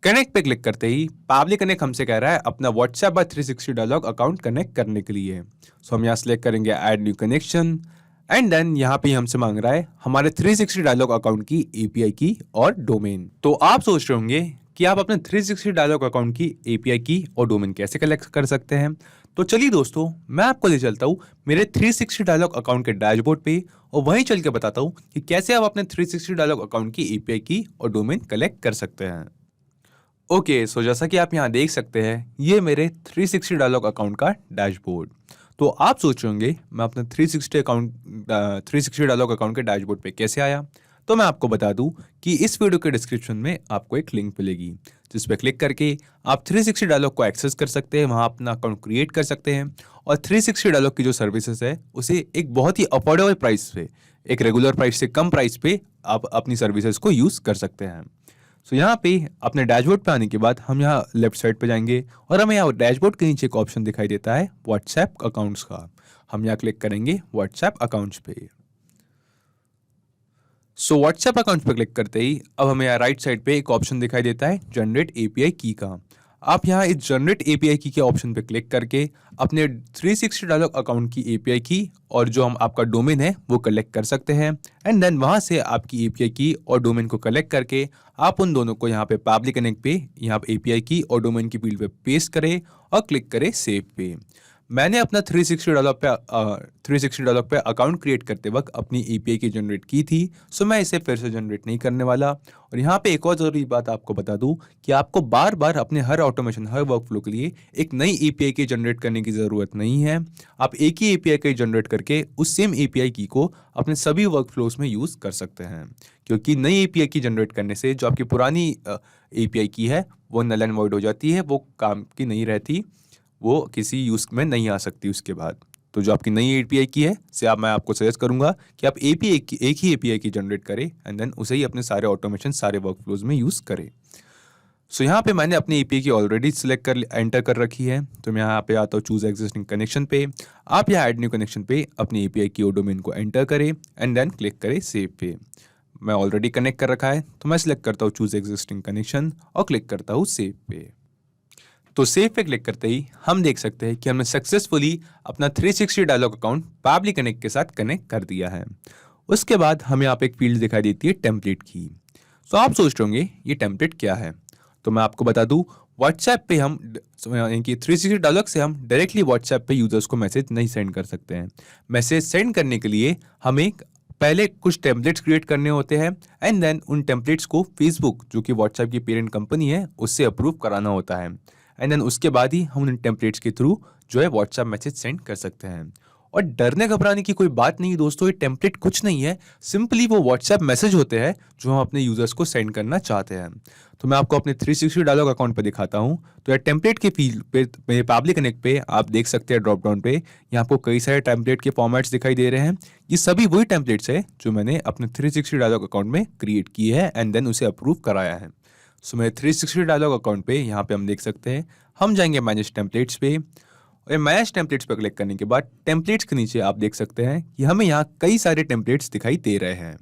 कनेक्ट पे क्लिक करते ही पैबली कनेक्ट हमसे कह रहा है अपना WhatsApp by 360 dialog account connect करने के लिए। सो हम यहाँ सिलेक्ट करेंगे add new connection and then यहाँ पे हमसे मांग रहा है हमारे 360 डायलॉग अकाउंट की API की और डोमेन। तो आप सोच रहे होंगे कि आप अपने 360 डायलॉग अकाउंट की API की और डोमेन कैसे कलेक्ट कर सकते हैं। तो चलिए दोस्तों मैं आपको ले चलता हूँ मेरे 360 डायलॉग अकाउंट के डैशबोर्ड पे और वहीं चल के बताता हूँ कि कैसे आप अपने 360 डायलॉग अकाउंट की API की और डोमेन कलेक्ट कर सकते हैं। ओके, सो जैसा कि आप यहाँ देख सकते हैं ये मेरे 360 डायलॉग अकाउंट का डैशबोर्ड। तो आप सोच रहे होंगे मैं अपना 360 डायलॉग अकाउंट के डैशबोर्ड पे कैसे आया। तो मैं आपको बता दूं कि इस वीडियो के डिस्क्रिप्शन में आपको एक लिंक मिलेगी जिस पर क्लिक करके आप 360 डायलॉग को एक्सेस कर सकते हैं, वहां अपना अकाउंट क्रिएट कर सकते हैं और 360 डायलॉग की जो सर्विसेज है उसे एक बहुत ही अफोर्डेबल प्राइस पे, एक रेगुलर प्राइस से कम प्राइस पे आप अपनी सर्विसेज को यूज कर सकते हैं। सो यहाँ पे अपने डैशबोर्ड पे आने के बाद हम यहाँ लेफ्ट साइड पे जाएंगे और हमें यहाँ डैशबोर्ड के नीचे एक ऑप्शन दिखाई देता है व्हाट्सएप अकाउंट्स का। हम यहाँ क्लिक करेंगे व्हाट्सएप अकाउंट्स पे। सो व्हाट्सएप अकाउंट पर क्लिक करते ही अब हमें यहाँ राइट साइड पे एक ऑप्शन दिखाई देता है जनरेट एपीआई की का। आप यहाँ इस जनरेट एपीआई की के ऑप्शन पे क्लिक करके अपने 360 डायलॉग अकाउंट की एपीआई की और जो हम आपका डोमेन है वो कलेक्ट कर सकते हैं एंड देन वहाँ से आपकी एपीआई की और डोमेन को कलेक्ट करके आप उन दोनों को यहाँ पे पब्लिक कनेक्ट पे यहाँ पे एपीआई की और डोमेन की फील्ड पे पेस्ट करें और क्लिक करें सेव पे। मैंने अपना 360 डॉलर पे अकाउंट क्रिएट करते वक्त अपनी एपीआई की जनरेट की थी, सो मैं इसे फिर से जनरेट नहीं करने वाला। और यहाँ पे एक और ज़रूरी बात आपको बता दूं कि आपको बार बार अपने हर ऑटोमेशन, हर वर्कफ्लो के लिए एक नई एपीआई की जनरेट करने की ज़रूरत नहीं है। आप एक ही एपीआई की जनरेट करके उस सेम एपीआई की को अपने सभी वर्कफ्लोज में यूज़ कर सकते हैं, क्योंकि नई एपीआई की जनरेट करने से जो आपकी पुरानी एपीआई की है वो नल एंड वॉइड हो जाती है, वो काम की नहीं रहती, वो किसी यूज़ में नहीं आ सकती उसके बाद। तो जो आपकी नई एपीआई की है से मैं आपको सजेस्ट करूंगा कि आप एपीआई की एक ही एपीआई की जनरेट करें एंड देन उसे ही अपने सारे ऑटोमेशन, सारे वर्कफ्लोज में यूज़ करें। सो यहाँ पे मैंने अपनी एपीआई की ऑलरेडी सिलेक्ट कर एंटर कर रखी है, तो मैं यहाँ पे आता हूँ चूज एग्जिस्टिंग कनेक्शन पे। आप यहाँ ऐड न्यू कनेक्शन पे अपनी एपीआई की और डोमेन को एंटर करें एंड देन क्लिक करें सेव पे। मैं ऑलरेडी कनेक्ट कर रखा है तो मैं सिलेक्ट करता हूँ चूज एग्जिस्टिंग कनेक्शन और क्लिक करता हूँ सेव पे। तो सेव पे क्लिक करते ही हम देख सकते हैं कि हमने सक्सेसफुली अपना 360 डायलॉग अकाउंट पैबली कनेक्ट के साथ कनेक्ट कर दिया है। उसके बाद हमें यहाँ पे एक फील्ड दिखाई देती है टेम्पलेट की। तो आप सोच रहे होंगे ये टेम्पलेट क्या है, तो मैं आपको बता दूं व्हाट्सएप पे हम यानी कि 360 डायलॉग से हम डायरेक्टली व्हाट्सएप पे यूजर्स को मैसेज नहीं सेंड कर सकते हैं। मैसेज सेंड करने के लिए हमें पहले कुछ टेम्पलेट्स क्रिएट करने होते हैं एंड देन उन टेम्पलेट्स को फेसबुक, जो कि व्हाट्सएप की पेरेंट कंपनी है, उससे अप्रूव कराना होता है एंड देन उसके बाद ही हम उन टेम्पलेट्स के थ्रू जो है व्हाट्सएप मैसेज सेंड कर सकते हैं। और डरने घबराने की कोई बात नहीं दोस्तों, ये टेम्पलेट कुछ नहीं है, सिंपली वो व्हाट्सएप मैसेज होते हैं जो हम अपने यूजर्स को सेंड करना चाहते हैं। तो मैं आपको अपने 360 डायलॉग अकाउंट पर दिखाता हूँ। तो ये टेम्पलेट के फील्ड पे पब्लिक कनेक्ट पे आप देख सकते हैं ड्रॉप डाउन पे यहाँ आपको कई सारे टेम्पलेट के फॉर्मेट्स दिखाई दे रहे हैं। ये सभी वही टेम्पलेट्स है जो मैंने अपने 360 डायलॉग अकाउंट में क्रिएट किए हैं एंड देन उसे अप्रूव कराया है। सो मेरे 360 डायलॉग अकाउंट पे यहाँ पे हम देख सकते हैं, हम जाएंगे मैनेज टेम्पलेट्स पे और मैनेज टेम्पलेट्स पे क्लिक करने के बाद टेम्पलेट्स के नीचे आप देख सकते हैं कि हमें यहाँ कई सारे टेम्पलेट्स दिखाई दे रहे हैं।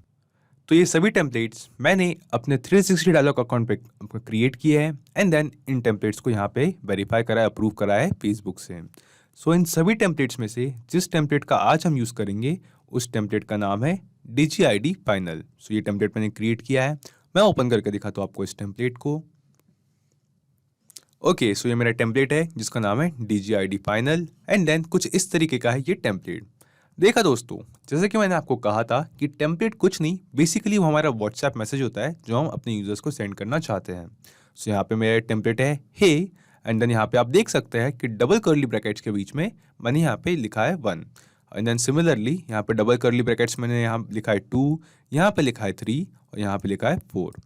तो ये सभी टेम्पलेट्स मैंने अपने 360 डायलॉग अकाउंट पे क्रिएट किए हैं एंड देन इन टेम्पलेट्स को यहाँ पे वेरीफाई करा है, अप्रूव करा है फेसबुक से। सो इन सभी टेम्पलेट्स में से जिस टेम्पलेट का आज हम यूज़ करेंगे उस टेम्पलेट का नाम है DigiID फाइनल। सो ये टेम्पलेट मैंने क्रिएट किया है, मैं ओपन करके दिखाता हूँ आपको इस टेम्पलेट को। ओके, सो ये मेरा टेम्पलेट है जिसका नाम है DigiID फाइनल एंड देन कुछ इस तरीके का है ये टेम्पलेट। देखा दोस्तों, जैसे कि मैंने आपको कहा था कि टेम्पलेट कुछ नहीं, बेसिकली वो हमारा व्हाट्सएप मैसेज होता है जो हम अपने यूजर्स को सेंड करना चाहते हैं। सो यहाँ पे मेरा टेम्पलेट है हे एंड देन यहाँ पे आप देख सकते हैं कि डबल कर्ली ब्रैकेट्स के बीच में मैंने यहाँ पे लिखा है 1 एंड देन सिमिलरली यहाँ पे डबल कर्ली ब्रैकेट्स मैंने यहाँ लिखा है 2, यहाँ पे लिखा है 3 और यहाँ पे लिखा है 4।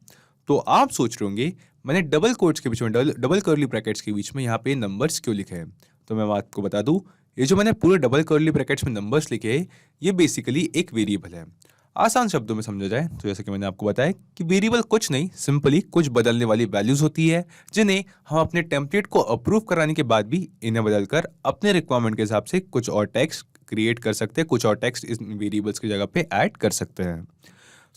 तो आप सोच रहे होंगे मैंने डबल कोट्स के बीच में, डबल कर्ली ब्रैकेट्स के बीच में यहाँ पे नंबर्स क्यों लिखे हैं। तो मैं आपको बता दूं, ये जो मैंने पूरे डबल कर्ली ब्रैकेट्स में नंबर्स लिखे हैं ये बेसिकली एक वेरिएबल है। आसान शब्दों में समझा जाए तो जैसे कि मैंने आपको बताया कि वेरिएबल कुछ नहीं, सिंपली कुछ बदलने वाली वैल्यूज होती है जिन्हें हम अपने टेम्पलेट को अप्रूव कराने के बाद भी इन्हें बदलकर अपने रिक्वायरमेंट के हिसाब से कुछ और टेक्स्ट क्रिएट कर सकते हैं, कुछ और टेक्स्ट इस वेरिएबल्स की जगह पे ऐड कर सकते हैं।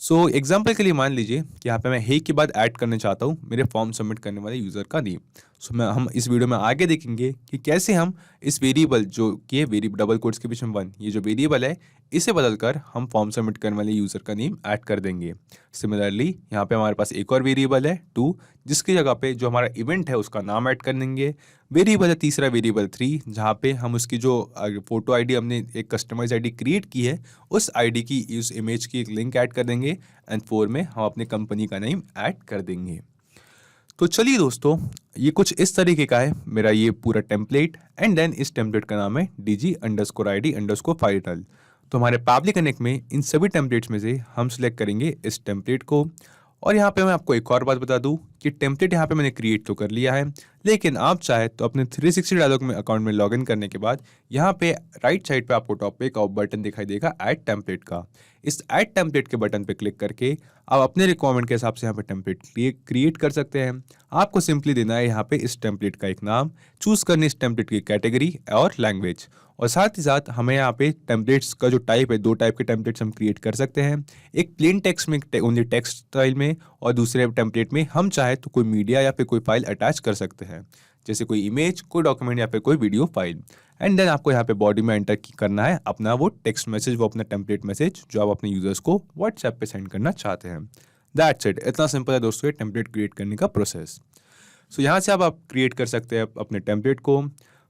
सो एग्जाम्पल के लिए मान लीजिए कि यहाँ पे मैं हे के बाद ऐड करना चाहता हूँ मेरे फॉर्म सबमिट करने वाले यूज़र का नेम। सो हम इस वीडियो में आगे देखेंगे कि कैसे हम इस वेरिएबल जो कि वेरिएबल डबल कोट्स के बीच में 1 ये जो वेरिएबल है इसे बदलकर हम फॉर्म सबमिट करने वाले यूज़र का नेम ऐड कर देंगे। सिमिलरली यहाँ पे हमारे पास एक और वेरिएबल है 2 जिसकी जगह पे जो हमारा इवेंट है उसका नाम ऐड कर देंगे। वेरिएबल है तीसरा वेरिएबल 3 जहाँ पे हम उसकी जो फोटो आईडी हमने एक कस्टमाइज आईडी क्रिएट की है उस आईडी की, उस इमेज की एक लिंक ऐड कर देंगे एंड 4 में हम अपने कंपनी का नेम ऐड कर देंगे। तो चलिए दोस्तों, ये कुछ इस तरीके का है मेरा ये पूरा टेम्पलेट एंड देन इस टेम्पलेट का नाम है DG_ID_final। तो हमारे पब्लिक कनेक्ट में इन सभी टेम्पलेट्स में से हम सिलेक्ट करेंगे इस टेम्पलेट को। और यहाँ पे मैं आपको एक और बात बता दूं कि टेम्पलेट यहाँ पे मैंने क्रिएट तो कर लिया है, लेकिन आप चाहे तो अपने 360 डायलॉग में अकाउंट में लॉगिन करने के बाद यहाँ पे राइट साइड पे आपको टॉप पे एक बटन दिखाई देगा ऐड टेम्पलेट का। इस ऐड टेम्पलेट के बटन पे क्लिक करके आप अपने रिक्वायरमेंट के हिसाब से यहाँ पे टेम्पलेट क्रिएट कर सकते हैं। आपको सिंपली देना है यहाँ पे इस टेम्पलेट का एक नाम, चूज करनी इस टेम्पलेट की कैटेगरी और लैंग्वेज, और साथ ही साथ हमें यहाँ पे टेम्पलेट्स का जो टाइप है, 2 टाइप के टेम्पलेट्स हम क्रिएट कर सकते हैं। एक प्लेन टेक्स्ट में ओनली टेक्स्ट स्टाइल में, और दूसरे टेम्पलेट में हम चाहे तो कोई मीडिया या फिर कोई फाइल अटैच कर सकते हैं, जैसे कोई इमेज, कोई डॉक्यूमेंट या फिर कोई वीडियो फाइल। एंड देन आपको यहाँ पे बॉडी में एंटर करना है अपना वो टेक्स्ट मैसेज, वो अपना टेम्पलेट मैसेज जो आप अपने यूजर्स को व्हाट्सएप पे सेंड करना चाहते हैं। That's it. इतना सिंपल है दोस्तों ये टेम्पलेट क्रिएट करने का प्रोसेस। सो यहाँ से आप क्रिएट कर सकते हैं अपने टेम्पलेट को।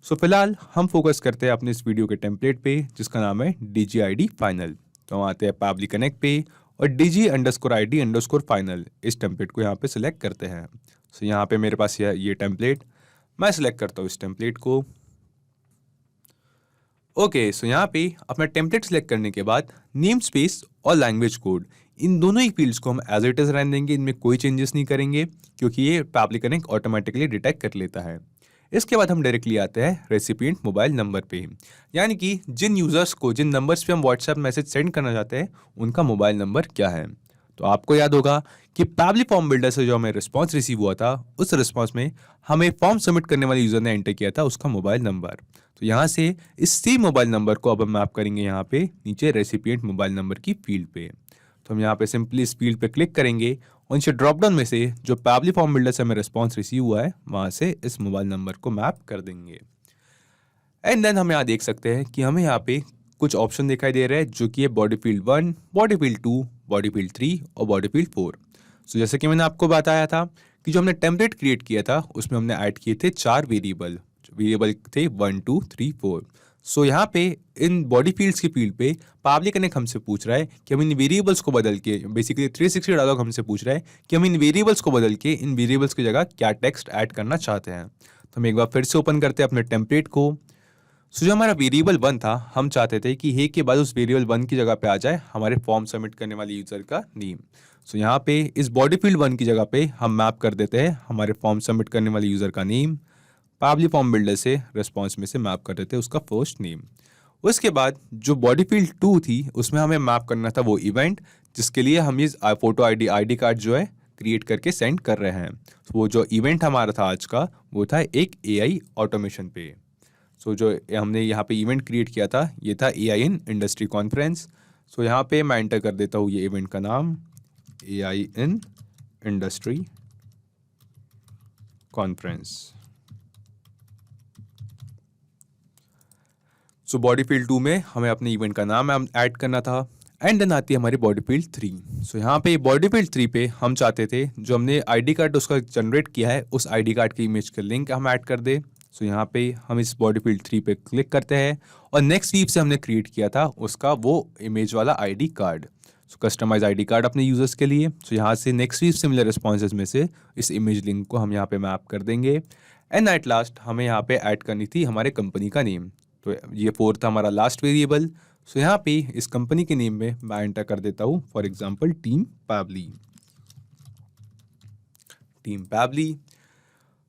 सो फिलहाल हम फोकस करते हैं अपने इस वीडियो के टेम्पलेट पे जिसका नाम है DG-ID फाइनल। तो हम आते हैं पब्लिक कनेक्ट पे और DG_ID_ फाइनल इस टेम्पलेट को यहाँ पे सिलेक्ट करते हैं। सो यहाँ पे मेरे पास ये टेम्पलेट, मैं सिलेक्ट करता हूँ इस टेम्पलेट को। ओके, सो यहाँ पे अपना टेम्पलेट सिलेक्ट करने के बाद नेम स्पेस और लैंग्वेज कोड, इन दोनों ही फील्ड्स को हम एज इट इज रहने देंगे, इनमें कोई चेंजेस नहीं करेंगे क्योंकि ये पब्लिक कनेक्ट ऑटोमेटिकली डिटेक्ट कर लेता है। इसके बाद हम डायरेक्टली आते हैं रेसिपिएंट मोबाइल नंबर पे, यानी कि जिन यूजर्स को जिन नंबर्स पे हम व्हाट्सएप मैसेज सेंड करना चाहते हैं उनका मोबाइल नंबर क्या है। तो आपको याद होगा कि पब्लिक फॉर्म बिल्डर से जो हमें रिस्पांस रिसीव हुआ था, उस रिस्पांस में हमें फॉर्म सबमिट करने वाले यूजर ने एंटर किया था उसका मोबाइल नंबर। तो यहाँ से इस सेम मोबाइल नंबर को अब हम मैप करेंगे यहाँ पे नीचे रेसिपिएंट मोबाइल नंबर की फील्ड पे। तो हम यहाँ पे सिंपली इस फील्ड पे क्लिक करेंगे और नीचे ड्रॉप डाउन में से जो पब्लिक फॉर्म बिल्डर से हमें रिस्पांस रिसीव हुआ है वहाँ से इस मोबाइल नंबर को मैप कर देंगे। एंड देन हम यहाँ देख सकते हैं कि हमें यहाँ पे कुछ ऑप्शन दिखाई दे रहे हैं जो कि है body field 1, body field 2, body field 3 और बॉडी फील्ड 4। सो जैसे कि मैंने आपको बताया था कि जो हमने टेम्पलेट क्रिएट किया था उसमें हमने ऐड किए थे 4 वेरिएबल थे 1, 2, 3, 4। सो यहाँ पे इन बॉडी फील्ड्स की फील्ड पे पब्लिक कनेक्ट हमसे पूछ रहा है कि हम इन वेरिएबल्स को बदल के, बेसिकली 360 डायलॉग हमसे पूछ रहा है कि हम इन वेरिएबल्स को बदल के इन वेरिएबल्स की जगह क्या टेक्स्ट ऐड करना चाहते हैं। तो हम एक बार फिर से ओपन करते हैं अपने टेम्पलेट को। सो जो हमारा वेरिएबल 1 था, हम चाहते थे कि हे के बाद उस वेरिएबल 1 की जगह पे आ जाए हमारे फॉर्म सबमिट करने वाले यूजर का नेम। सो यहाँ पे इस बॉडी फील्ड 1 की जगह पे हम मैप कर देते हैं हमारे फॉर्म सबमिट करने वाले यूजर का नेम, पब्लिक फॉर्म बिल्डर से रिस्पॉन्स में से मैप कर देते हैं उसका फर्स्ट नेम। उसके बाद जो बॉडी फील्ड 2 थी उसमें हमें मैप करना था वो इवेंट जिसके लिए हम ये फोटो ID कार्ड जो है क्रिएट करके सेंड कर रहे हैं। वो जो इवेंट हमारा था आज का वो था एक AI ऑटोमेशन पे। सो जो हमने यहाँ पे इवेंट क्रिएट किया था ये था AI इन इंडस्ट्री कॉन्फ्रेंस। सो यहाँ पे मैं एंटर कर देता हूँ ये इवेंट का नाम AI इन industry conference. So body field 2 में हमें अपने इवेंट का नाम ऐड करना था। एंड देन आती है हमारी बॉडी फील्ड 3। सो यहाँ पे बॉडी फील्ड 3 पे हम चाहते थे जो हमने ID कार्ड उसका जनरेट किया है उस ID कार्ड की इमेज का लिंक हम ऐड कर दे। सो यहाँ पे हम इस बॉडी फील्ड 3 पे क्लिक करते हैं और नेक्स्ट वीक से हमने क्रिएट किया था उसका वो इमेज वाला ID कार्ड। सो कस्टमाइज ID कार्ड अपने यूजर्स के लिए। सो यहाँ से नेक्स्ट वीक सिमिलर रिस्पॉन्सेज में से इस इमेज लिंक को हम यहाँ पे मैप कर देंगे। एंड एट लास्ट हमें यहाँ पे ऐड करनी थी हमारे कंपनी का नेम। तो ये 4 था हमारा लास्ट वेरिएबल। सो यहाँ पे इस कंपनी के नेम में मैं एंटर कर देता हूँ for example team Pabbly.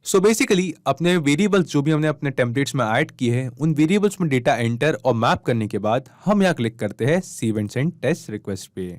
So basically अपने वेरिएबल्स जो भी हमने अपने टेम्पलेट्स में ऐड किए हैं उन वेरिएबल्स में डेटा एंटर और मैप करने के बाद हम यहाँ क्लिक करते हैं save and send test request पे।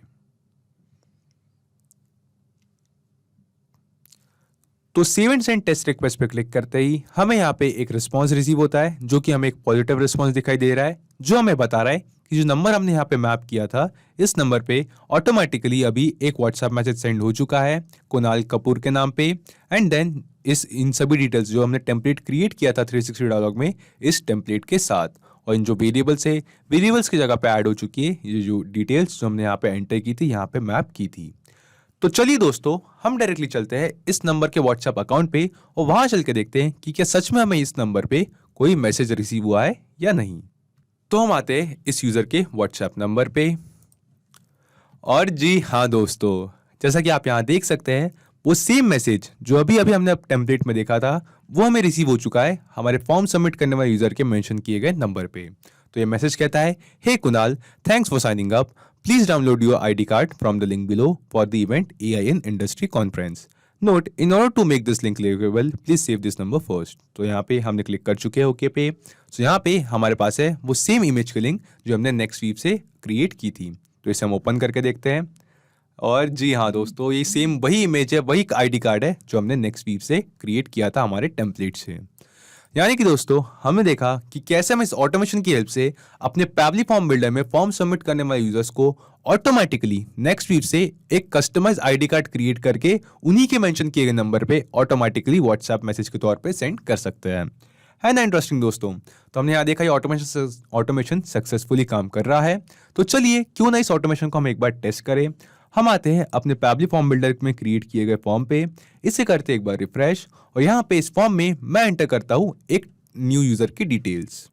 तो save and send test request पे क्लिक करते ही हमें यहाँ पे एक रिस्पांस रिसीव होता है जो कि हमें एक पॉजिटिव रिस्पांस दिखाई दे रहा है जो हमें बता रहा है कि जो नंबर हमने यहाँ पे मैप किया था इस नंबर पे ऑटोमेटिकली अभी एक व्हाट्सएप मैसेज सेंड हो चुका है कुणाल कपूर के नाम पे। एंड देन इन सभी डिटेल्स जो हमने टेम्पलेट क्रिएट किया था 360 डायलॉग में इस टेम्पलेट के साथ, और इन जो वेरिएबल्स है वेरिएबल्स की जगह पे ऐड हो चुकी है ये जो डिटेल्स जो हमने यहाँ पे एंटर की थी, यहाँ पे मैप की थी। तो चलिए दोस्तों हम डायरेक्टली चलते हैं इस नंबर के व्हाट्सएप अकाउंट पे और वहां चल के देखते हैं कि क्या सच में हमें इस नंबर पे कोई मैसेज रिसीव हुआ है या नहीं। तो हम आते हैं इस यूजर के व्हाट्सएप नंबर पे और जी हाँ दोस्तों, जैसा कि आप यहाँ देख सकते हैं वो सेम मैसेज जो अभी अभी हमने टेम्पलेट में देखा था वो हमें रिसीव हो चुका है हमारे फॉर्म सबमिट करने वाले यूजर के मेंशन किए गए नंबर पे। तो ये मैसेज कहता है, hey Kunal, thanks for signing up, please download your ID card from the link below for the event AI in industry conference. Note, in order to make this link clickable please save this number first. तो यहाँ पे हमने click कर चुके हैं okay पे। तो यहाँ पे हमारे पास है वो सेम इमेज की लिंक जो हमने नेक्स्ट वीक से क्रिएट की थी। तो इसे हम ओपन करके देखते हैं और जी हाँ दोस्तों, ये सेम वही इमेज है, वही आईडी कार्ड है जो हमने नेक्स्ट वीक से क्रिएट किया था हमारे टेम्पलेट से। यानी कि दोस्तों हमने देखा कि कैसे हम इस ऑटोमेशन की हेल्प से अपने पैबली फॉर्म बिल्डर में फॉर्म सबमिट करने वाले यूजर्स को ऑटोमेटिकली नेक्स्ट वीक से एक कस्टमाइज आईडी कार्ड क्रिएट करके उन्हीं के मेंशन किए गए नंबर पे ऑटोमेटिकली व्हाट्सएप मैसेज के तौर पे सेंड कर सकते हैं। है ना इंटरेस्टिंग दोस्तों? तो हमने यहाँ देखा ये ऑटोमेशन सक्सेसफुली काम कर रहा है। तो चलिए क्यों ना इस ऑटोमेशन को हम एक बार टेस्ट करें। हम आते हैं अपने पैबली फॉर्म बिल्डर में क्रिएट किए गए फॉर्म पे, इसे करते एक बार रिफ्रेश और यहाँ पे इस फॉर्म में मैं एंटर करता हूँ एक न्यू यूजर की डिटेल्स।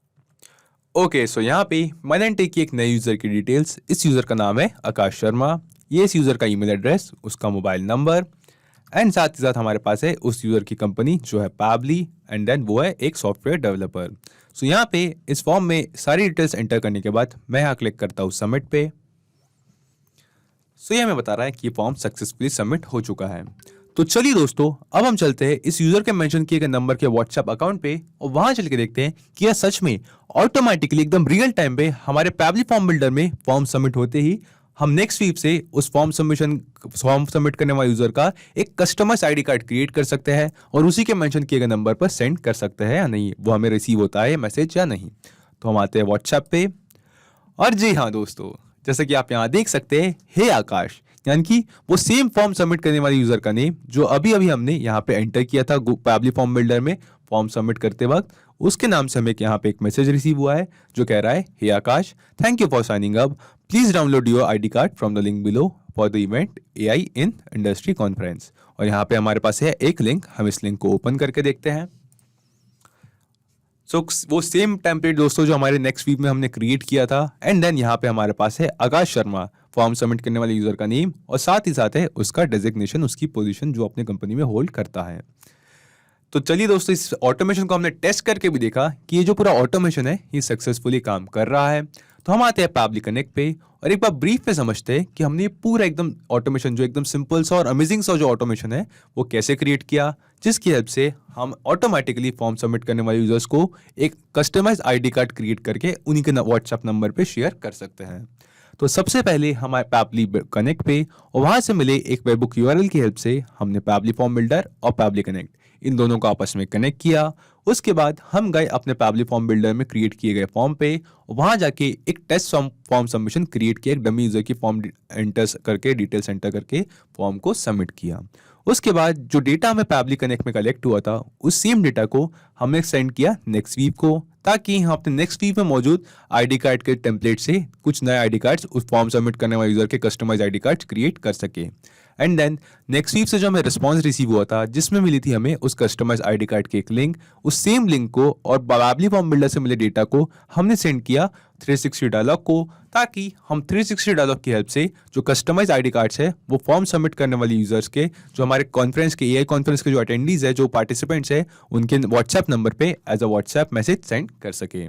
ओके, सो यहाँ पे मैंने एंटर की एक नए यूजर की डिटेल्स। इस यूजर का नाम है आकाश शर्मा, ये इस यूजर का ईमेल एड्रेस, उसका मोबाइल नंबर एंड साथ ही साथ हमारे पास है उस यूजर की कंपनी जो है पैबली एंड देन वो है एक सॉफ्टवेयर डेवलपर। सो यहाँ पे इस फॉर्म में सारी डिटेल्स एंटर करने के बाद मैं यहाँ क्लिक करता हूँ सबमिट पे। सो ये हमें बता रहा है कि ये फॉर्म सक्सेसफुली सबमिट हो चुका है। तो चलिए दोस्तों, अब हम चलते हैं इस यूजर के मेंशन किए गए नंबर के व्हाट्सएप अकाउंट पे और वहां चल के देखते हैं कि यह सच में ऑटोमेटिकली एकदम रियल टाइम पे हमारे पैबली फॉर्म बिल्डर में फॉर्म सबमिट होते ही हम नेक्स्ट वीक से उस फॉर्म सबमिट करने वाले यूजर का एक कस्टमाइज आईडी कार्ड क्रिएट कर सकते हैं और उसी के मेंशन किए गए नंबर पर सेंड कर सकते हैं या नहीं, वो हमें रिसीव होता है मैसेज या नहीं। तो हम आते हैं व्हाट्सएप पे और जी हाँ दोस्तों, जैसे कि आप यहाँ देख सकते हैं, हे आकाश, यानी कि वो सेम फॉर्म सबमिट करने वाले यूजर का नेम जो अभी अभी हमने यहाँ पे एंटर किया था पैबली फॉर्म बिल्डर में फॉर्म सबमिट करते वक्त, उसके नाम से हमें यहाँ पे एक मैसेज रिसीव हुआ है जो कह रहा है, hey Akash, thank you for signing up, please download your ID card from the link below for the event AI in industry conference. और यहाँ पे हमारे पास है एक लिंक, हम इस लिंक को ओपन करके देखते हैं। सो वो सेम टेम्पलेट दोस्तों जो हमारे नेक्स्ट वीक में हमने क्रिएट किया था एंड देन यहाँ पे हमारे पास है आकाश शर्मा, फॉर्म सबमिट करने वाले यूजर का नेम और साथ ही साथ है उसका डेजिग्नेशन, उसकी पोजीशन जो अपने कंपनी में होल्ड करता है। तो चलिए दोस्तों, इस ऑटोमेशन को हमने टेस्ट करके भी देखा कि ये जो पूरा ऑटोमेशन है ये सक्सेसफुली काम कर रहा है। तो हम आते हैं पैबली कनेक्ट पे और एक बार ब्रीफ पे समझते हैं कि हमने ये पूरा एकदम ऑटोमेशन जो एकदम सिंपल सा और अमेजिंग सा जो ऑटोमेशन है वो कैसे क्रिएट किया, जिसकी हेल्प से हम ऑटोमेटिकली फॉर्म सबमिट करने वाले यूजर्स को एक कस्टमाइज आईडी कार्ड क्रिएट करके उन्हीं के व्हाट्सएप नंबर पे शेयर कर सकते हैं। तो सबसे पहले हमारे पैबली कनेक्ट पे और वहां से मिले एक वेबबुक यूआरएल की हेल्प से हमने पैबली फॉर्म बिल्डर और पैबली कनेक्ट इन दोनों को आपस में कनेक्ट किया। उसके बाद हम गए अपने पैबली फॉर्म बिल्डर में क्रिएट किए गए फॉर्म पे और वहां जाके एक टेस्ट फॉर्म सबमिशन क्रिएट किया, एक डमी यूजर की फॉर्म एंटर करके डिटेल्स एंटर करके फॉर्म को सबमिट किया। उसके बाद जो डेटा हमें पैबली कनेक्ट में कलेक्ट हुआ था उस सेम डेटा को हमने सेंड किया नेक्स्ट वीक को, ताकि हम अपने नेक्स्ट वीक में मौजूद आईडी कार्ड के टेम्पलेट से कुछ नए आईडी कार्ड्स उस फॉर्म सबमिट करने वाले यूजर के कस्टमाइज आईडी कार्ड्स क्रिएट कर सके। एंड देन नेक्स्ट वीक से जो हमें रिस्पॉन्स रिसीव हुआ था जिसमें मिली थी हमें उस कस्टमाइज आईडी कार्ड की एक लिंक, उस सेम लिंक को और पैबली फॉर्म बिल्डर से मिले डेटा को हमने सेंड किया 360 डायलॉग को, ताकि हम 360 डायलॉग की हेल्प से जो कस्टमाइज आईडी कार्ड्स है वो फॉर्म सबमिट करने वाले यूजर्स के, जो हमारे कॉन्फ्रेंस के एआई कॉन्फ्रेंस के जो अटेंडीज है, जो पार्टिसिपेंट्स है, उनके व्हाट्सएप नंबर पे as a WhatsApp message send कर सके।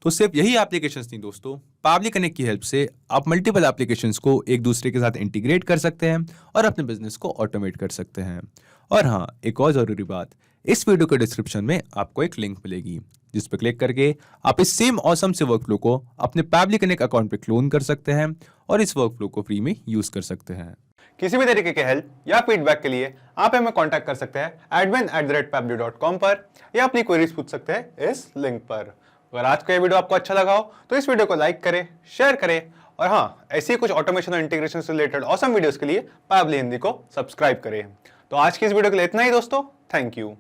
तो सिर्फ यही एप्लीकेशंस नहीं दोस्तों, पैबली कनेक्ट की हेल्प से आप मल्टीपल एप्लीकेशंस को एक दूसरे के साथ इंटीग्रेट कर सकते हैं और अपने बिजनेस को ऑटोमेट कर सकते हैं। और हाँ, एक और जरूरी बात, इस वीडियो के डिस्क्रिप्शन में आपको एक लिंक मिलेगी जिस पर क्लिक करके आप इस सेम ऑसम से वर्कफ्लो को अपने पैबली कनेक्ट अकाउंट पे क्लोन कर सकते हैं और इस वर्कफ्लो को फ्री में यूज कर सकते हैं। किसी भी तरीके के हेल्प या फीडबैक के लिए आप हमें कांटेक्ट कर सकते हैं admin@pably.com पर या अपनी क्वेरीज पूछ सकते हैं इस लिंक पर। अगर आज का ये वीडियो आपको अच्छा लगा हो तो इस वीडियो को लाइक करें, शेयर करें और हाँ, ऐसी ही कुछ ऑटोमेशन और इंटीग्रेशन से रिलेटेड ऑसम वीडियोस के लिए पैबली हिंदी को सब्सक्राइब करें। तो आज की इस वीडियो के लिए इतना ही दोस्तों, थैंक यू।